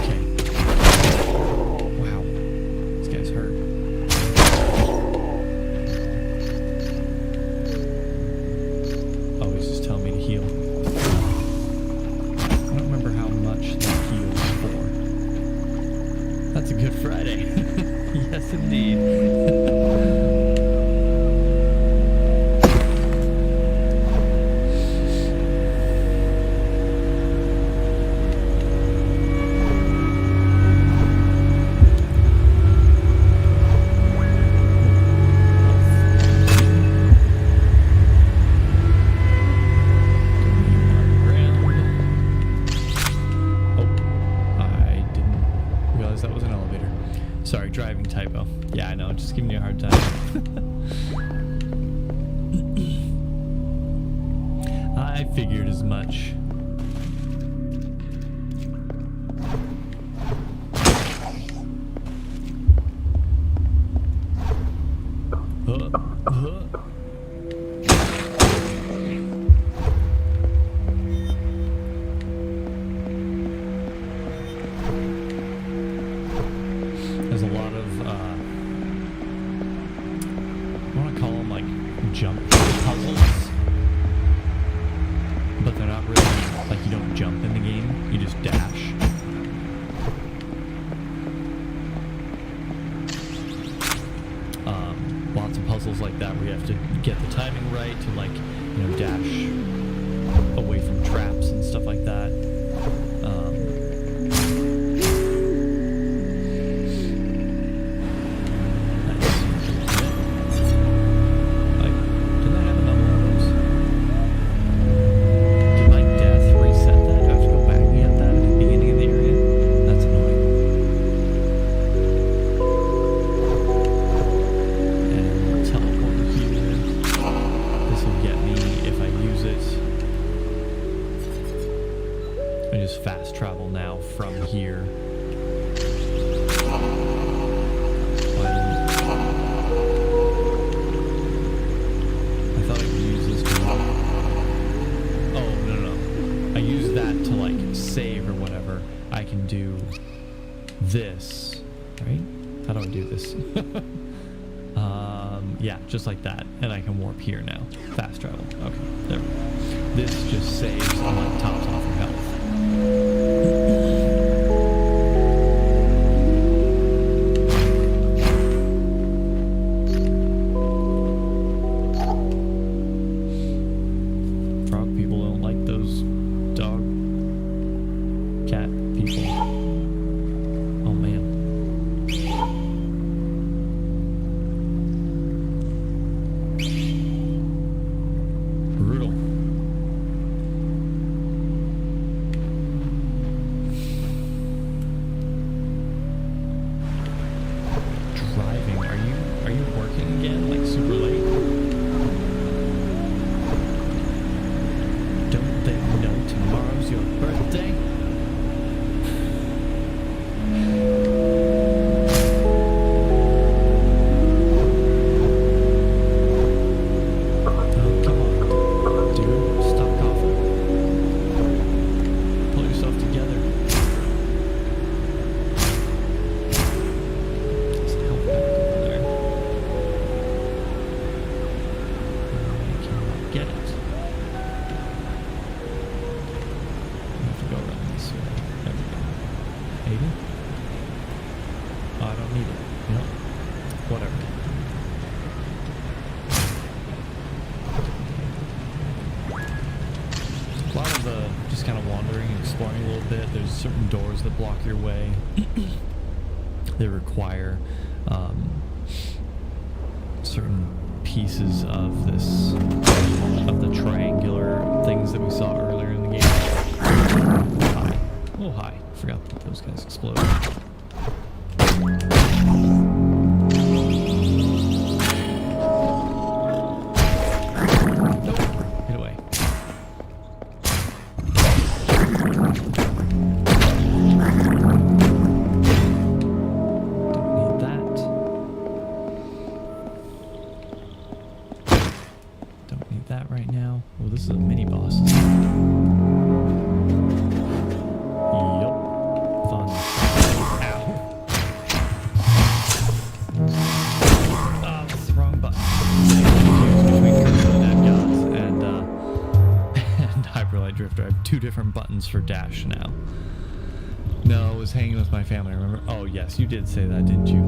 Okay. Wow. This guy's hurt. Oh, he's just telling me to heal. I don't remember how much that heals for. That's a Good Friday. Yes, indeed. Sorry, driving typo. Yeah, I know, just giving you a hard time. I figured as much. There's a lot of, I want to call them like jump puzzles, but they're not really, like you don't jump in the game, you just dash. Lots of puzzles like that where you have to get the timing right to like, you know, dash away from traps and stuff like that. I just fast travel now from here. I thought I could use this to... Oh, no. I use that to, like, save or whatever. I can do this, right? How do I do this? Yeah, just like that. And I can warp here now. Fast travel. Okay, there we go. This just saves on, like, tops off your health. Frog people don't like those dog, cat people. Oh man. Brutal. Driving. Are you working again? Like super late? Don't they know tomorrow's your birthday? Get it. I have to go around this way. There we go. 80? Oh, I don't need it. No. Whatever. A lot of the just kind of wandering and exploring a little bit. There's certain doors that block your way. They require certain pieces of this, of the triangular things that we saw earlier in the game. Hi. Oh, hi. Forgot that those guys explode. Nope. Get away. Don't need that right now. now. Oh, this is a mini boss. Yup. Fun. Ow. Oh, it's the wrong button. Between Curse of the Dead Gods and and Hyperlight Drifter. I have two different buttons for dash now. No, I was hanging with my family, remember? Oh, yes, you did say that, didn't you?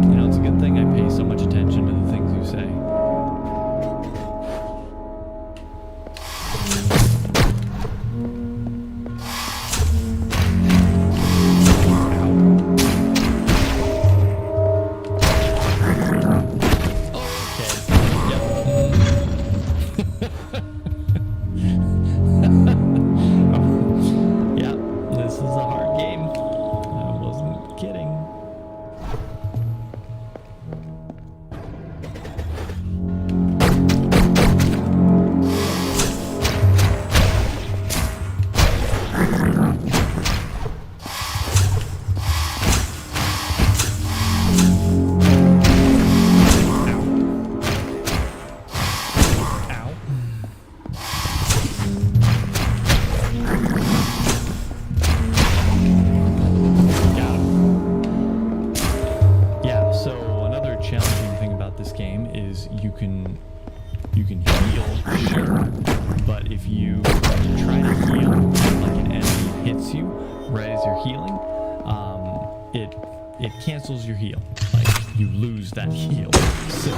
You know, it's a good thing I pay so much attention to the things you say. You can heal, sure, but if you try to heal like an enemy hits you right as you're healing, it cancels your heal. Like, you lose that heal. So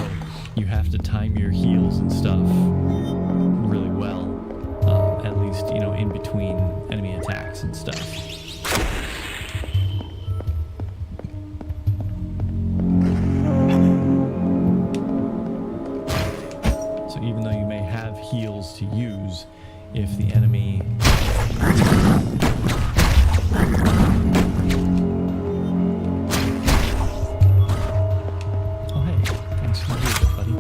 you have to time your heals and stuff really well, at least, you know, in between enemy attacks and stuff. Even though you may have heals to use, if the enemy... Oh hey, thanks for the music, buddy.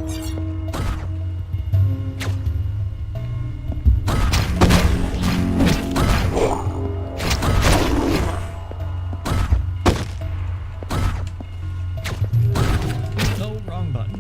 No, wrong button.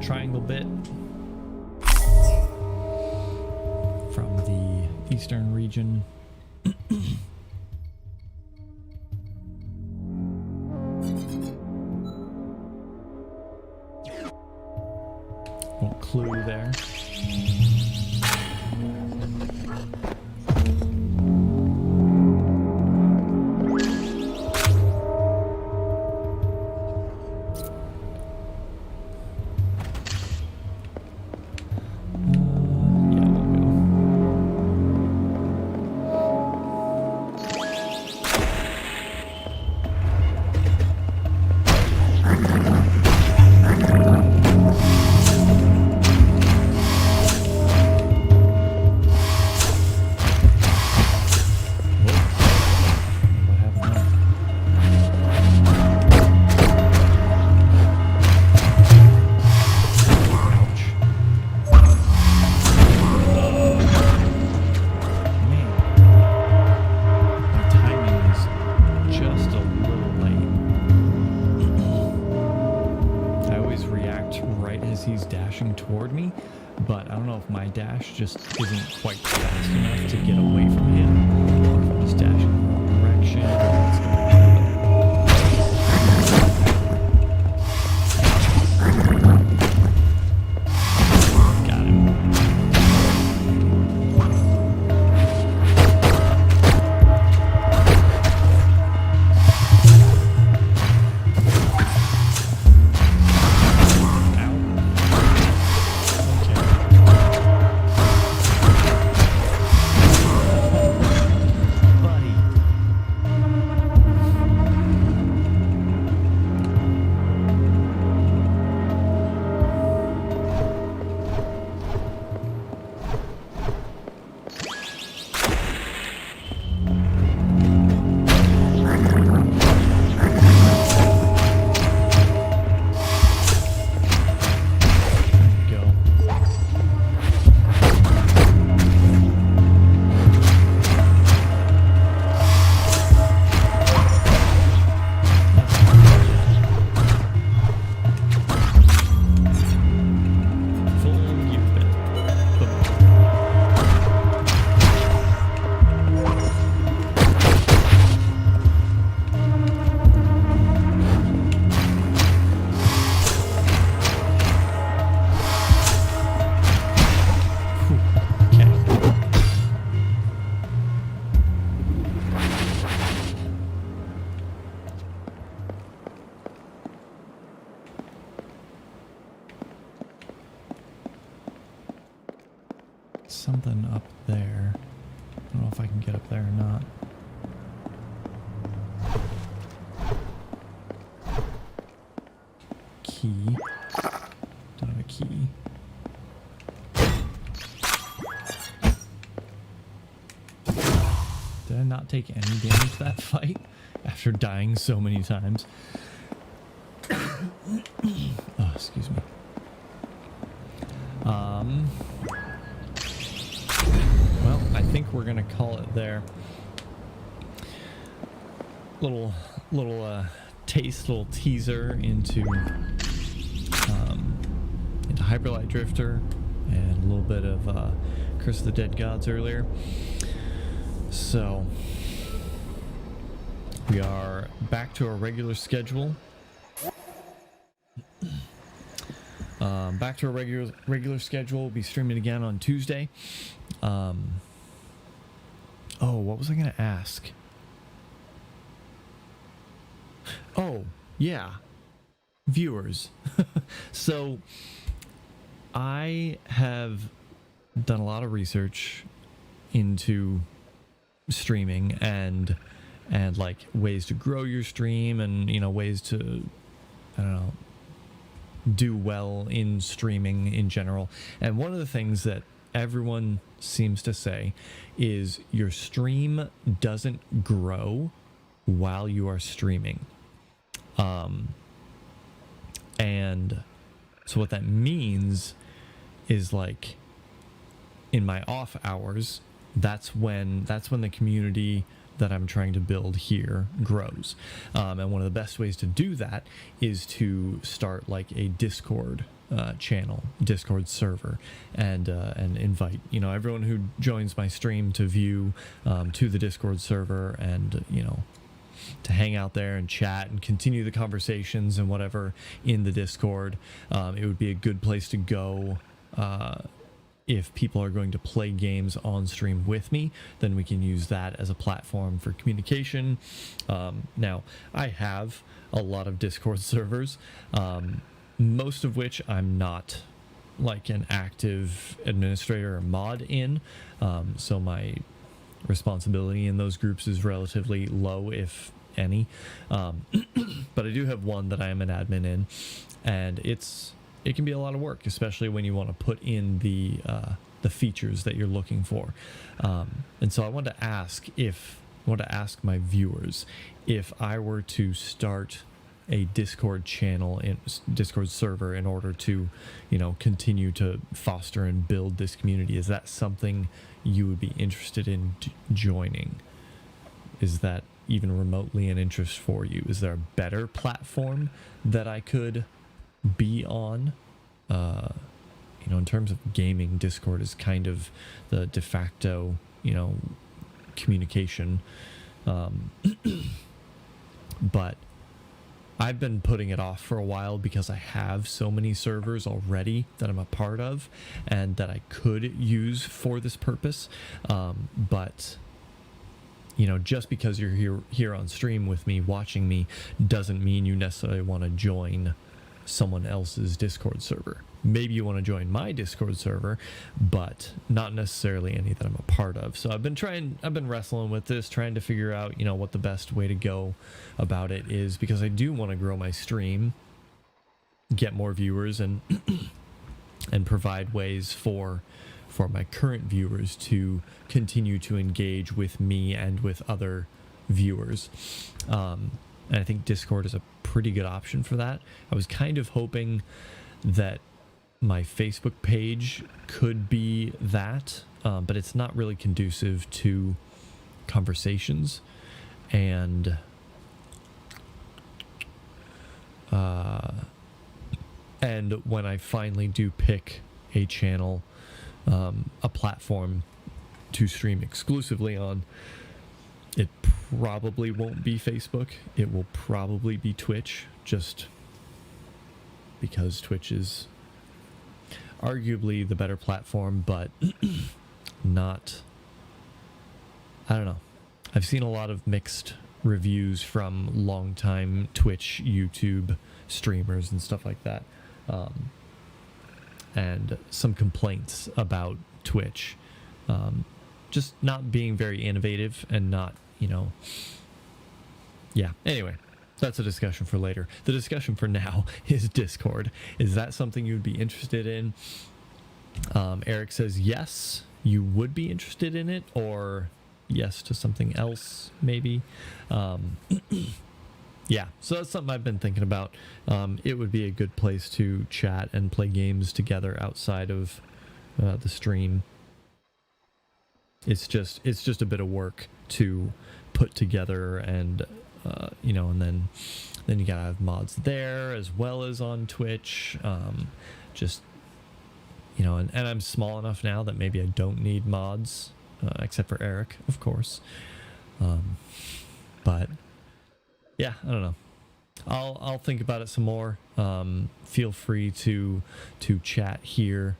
Triangle bit from the eastern region. Little clue there. He's dashing toward me, but I don't know if my dash just isn't quite fast enough to get away from him, or if I'm just dashing in the wrong direction, or what's going on. Got him. something up there. I don't know if I can get up there or not. Key. Don't have a key. Did I not take any damage that fight after dying so many times? Oh, excuse me. Well, I think we're gonna call it there. Little taste, little teaser into Hyper Light Drifter and a little bit of Curse of the Dead Gods earlier. So we are back to our regular schedule. Back to our regular schedule. We'll be streaming again on Tuesday. Oh, what was I gonna ask? Oh, yeah. Viewers. So I have done a lot of research into streaming and like ways to grow your stream and, you know, ways to, I don't know, do well in streaming in general. And one of the things that everyone seems to say is your stream doesn't grow while you are streaming. And so what that means is, like, in my off hours, that's when the community that I'm trying to build here grows. And one of the best ways to do that is to start like a Discord channel, Discord server, and invite, you know, everyone who joins my stream to view to the Discord server, and, you know, to hang out there and chat and continue the conversations and whatever in the Discord. It would be a good place to go. If people are going to play games on stream with me, then we can use that as a platform for communication. Now, I have a lot of Discord servers, most of which I'm not like an active administrator or mod in, so my responsibility in those groups is relatively low, if any. But I do have one that I am an admin in, and it can be a lot of work, especially when you want to put in the features that you're looking for. And so I want to ask my viewers, if I were to start a Discord channel in Discord server in order to, you know, continue to foster and build this community, is that something you would be interested in joining? Is that even remotely an interest for you? Is there a better platform that I could be on? You know, in terms of gaming, Discord is kind of the de facto, you know, communication. But I've been putting it off for a while because I have so many servers already that I'm a part of and that I could use for this purpose. But, you know, just because you're here on stream with me, watching me, doesn't mean you necessarily want to join someone else's Discord server. Maybe you want to join my Discord server, but not necessarily any that I'm a part of. So I've been wrestling with this, trying to figure out, you know, what the best way to go about it is, because I do want to grow my stream, get more viewers, and and provide ways for my current viewers to continue to engage with me and with other viewers. And I think Discord is a pretty good option for that. I was kind of hoping that my Facebook page could be that, but it's not really conducive to conversations. And when I finally do pick a channel, a platform to stream exclusively on, it probably won't be Facebook. It will probably be Twitch, just because Twitch is arguably the better platform, but not, I don't know. I've seen a lot of mixed reviews from longtime Twitch, YouTube streamers and stuff like that. and some complaints about Twitch. Just not being very innovative and not, yeah. Anyway, that's a discussion for later. The discussion for now is Discord. Is that something you'd be interested in? Eric says yes, you would be interested in it, or yes to something else, maybe. Yeah, so that's something I've been thinking about. It would be a good place to chat and play games together outside of the stream. It's just a bit of work to put together, and and then you gotta have mods there as well as on Twitch. And I'm small enough now that maybe I don't need mods, except for Eric, of course. But yeah, I don't know. I'll think about it some more. Feel free to chat here.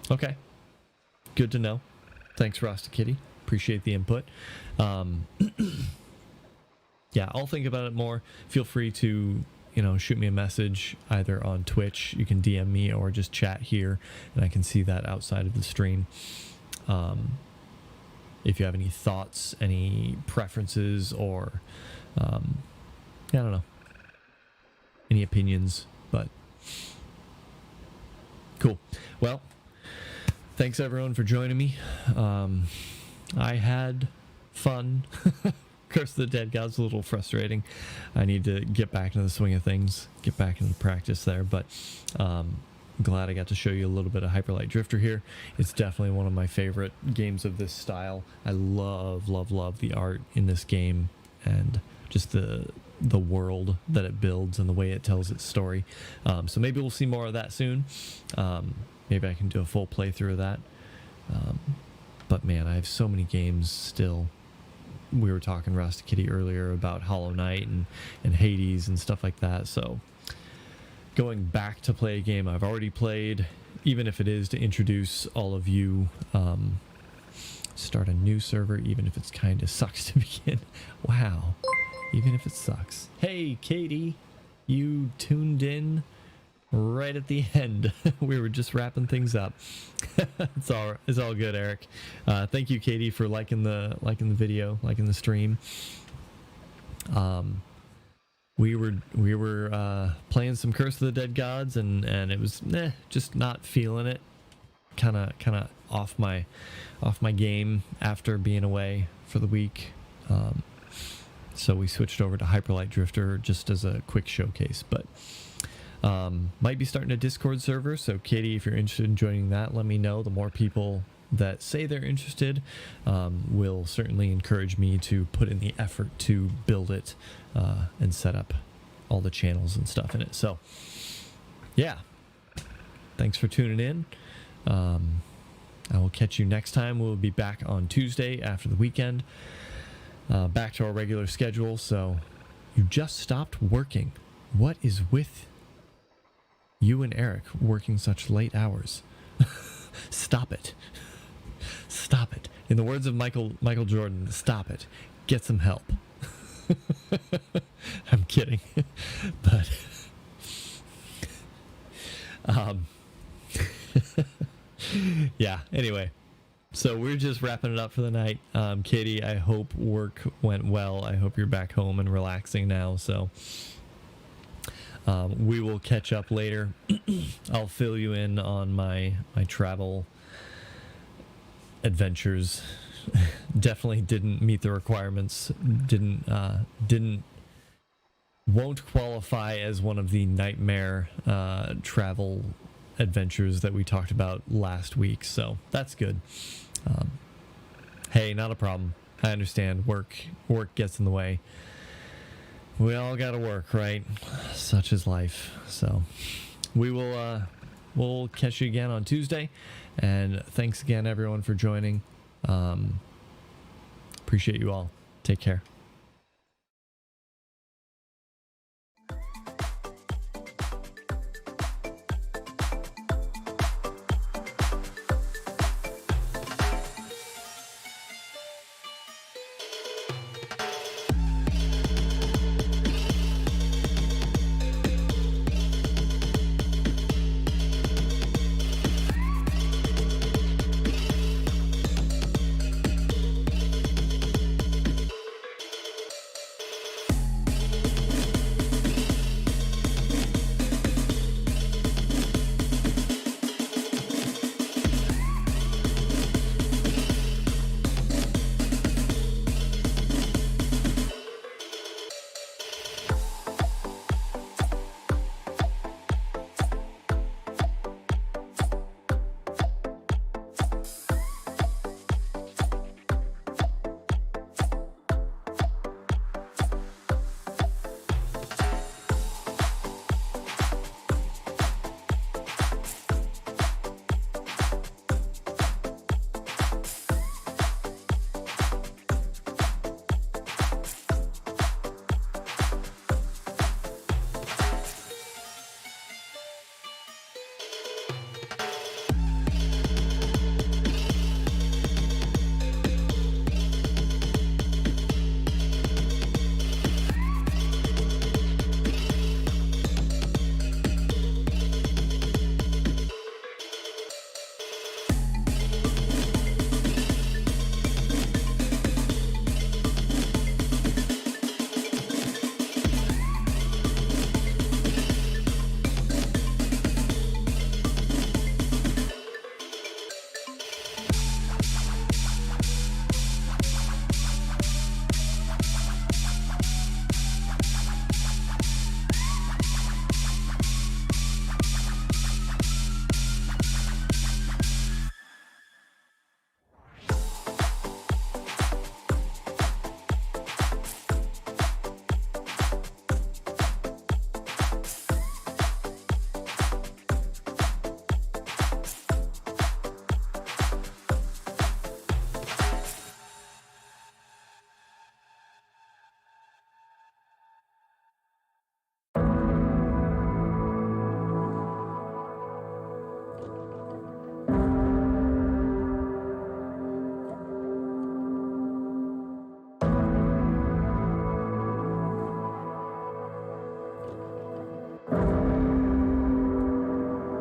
Okay. Good to know. Thanks, Rasta Kitty. Appreciate the input. Yeah, I'll think about it more. Feel free to, shoot me a message either on Twitch. You can DM me or just chat here, and I can see that outside of the stream. If you have any thoughts, any preferences, or I don't know, any opinions, but cool. Well, thanks everyone for joining me. I had fun. Curse of the Dead God's a little frustrating. I need to get back into the swing of things, get back into practice there, but I'm glad I got to show you a little bit of Hyper Light Drifter here. It's definitely one of my favorite games of this style. I love the art in this game, and just the world that it builds and the way it tells its story. So maybe we'll see more of that soon. Maybe I can do a full playthrough of that. But man, I have so many games still. We were talking Rasta Kitty earlier about Hollow Knight and Hades and stuff like that. So going back to play a game I've already played, even if it is to introduce all of you, start a new server, even if it's kind of sucks to begin. Wow. Even if it sucks. Hey, Katie, you tuned in right at the end. We were just wrapping things up. It's all good, Eric. Thank you, Katie, for liking the video, liking the stream. We were playing some Curse of the Dead Gods, and it was just not feeling it. Kind of off my game after being away for the week. So we switched over to Hyper Light Drifter just as a quick showcase, but might be starting a Discord server. So Katie, if you're interested in joining that, let me know. The more people that say they're interested will certainly encourage me to put in the effort to build it and set up all the channels and stuff in it. So yeah, thanks for tuning in. I will catch you next time. We'll be back on Tuesday after the weekend, back to our regular schedule. So you just stopped working. What is with you and Eric working such late hours? Stop it. Stop it. In the words of Michael Jordan, stop it. Get some help. I'm kidding. But yeah, anyway. So we're just wrapping it up for the night. Katie, I hope work went well. I hope you're back home and relaxing now. So we will catch up later. I'll fill you in on my travel adventures. Definitely didn't meet the requirements. Won't qualify as one of the nightmare travel adventures that we talked about last week. So that's good. Hey, not a problem. I understand. Work gets in the way. We all gotta work, right? Such is life. So we'll catch you again on Tuesday, and thanks again everyone for joining. Appreciate you all. Take care.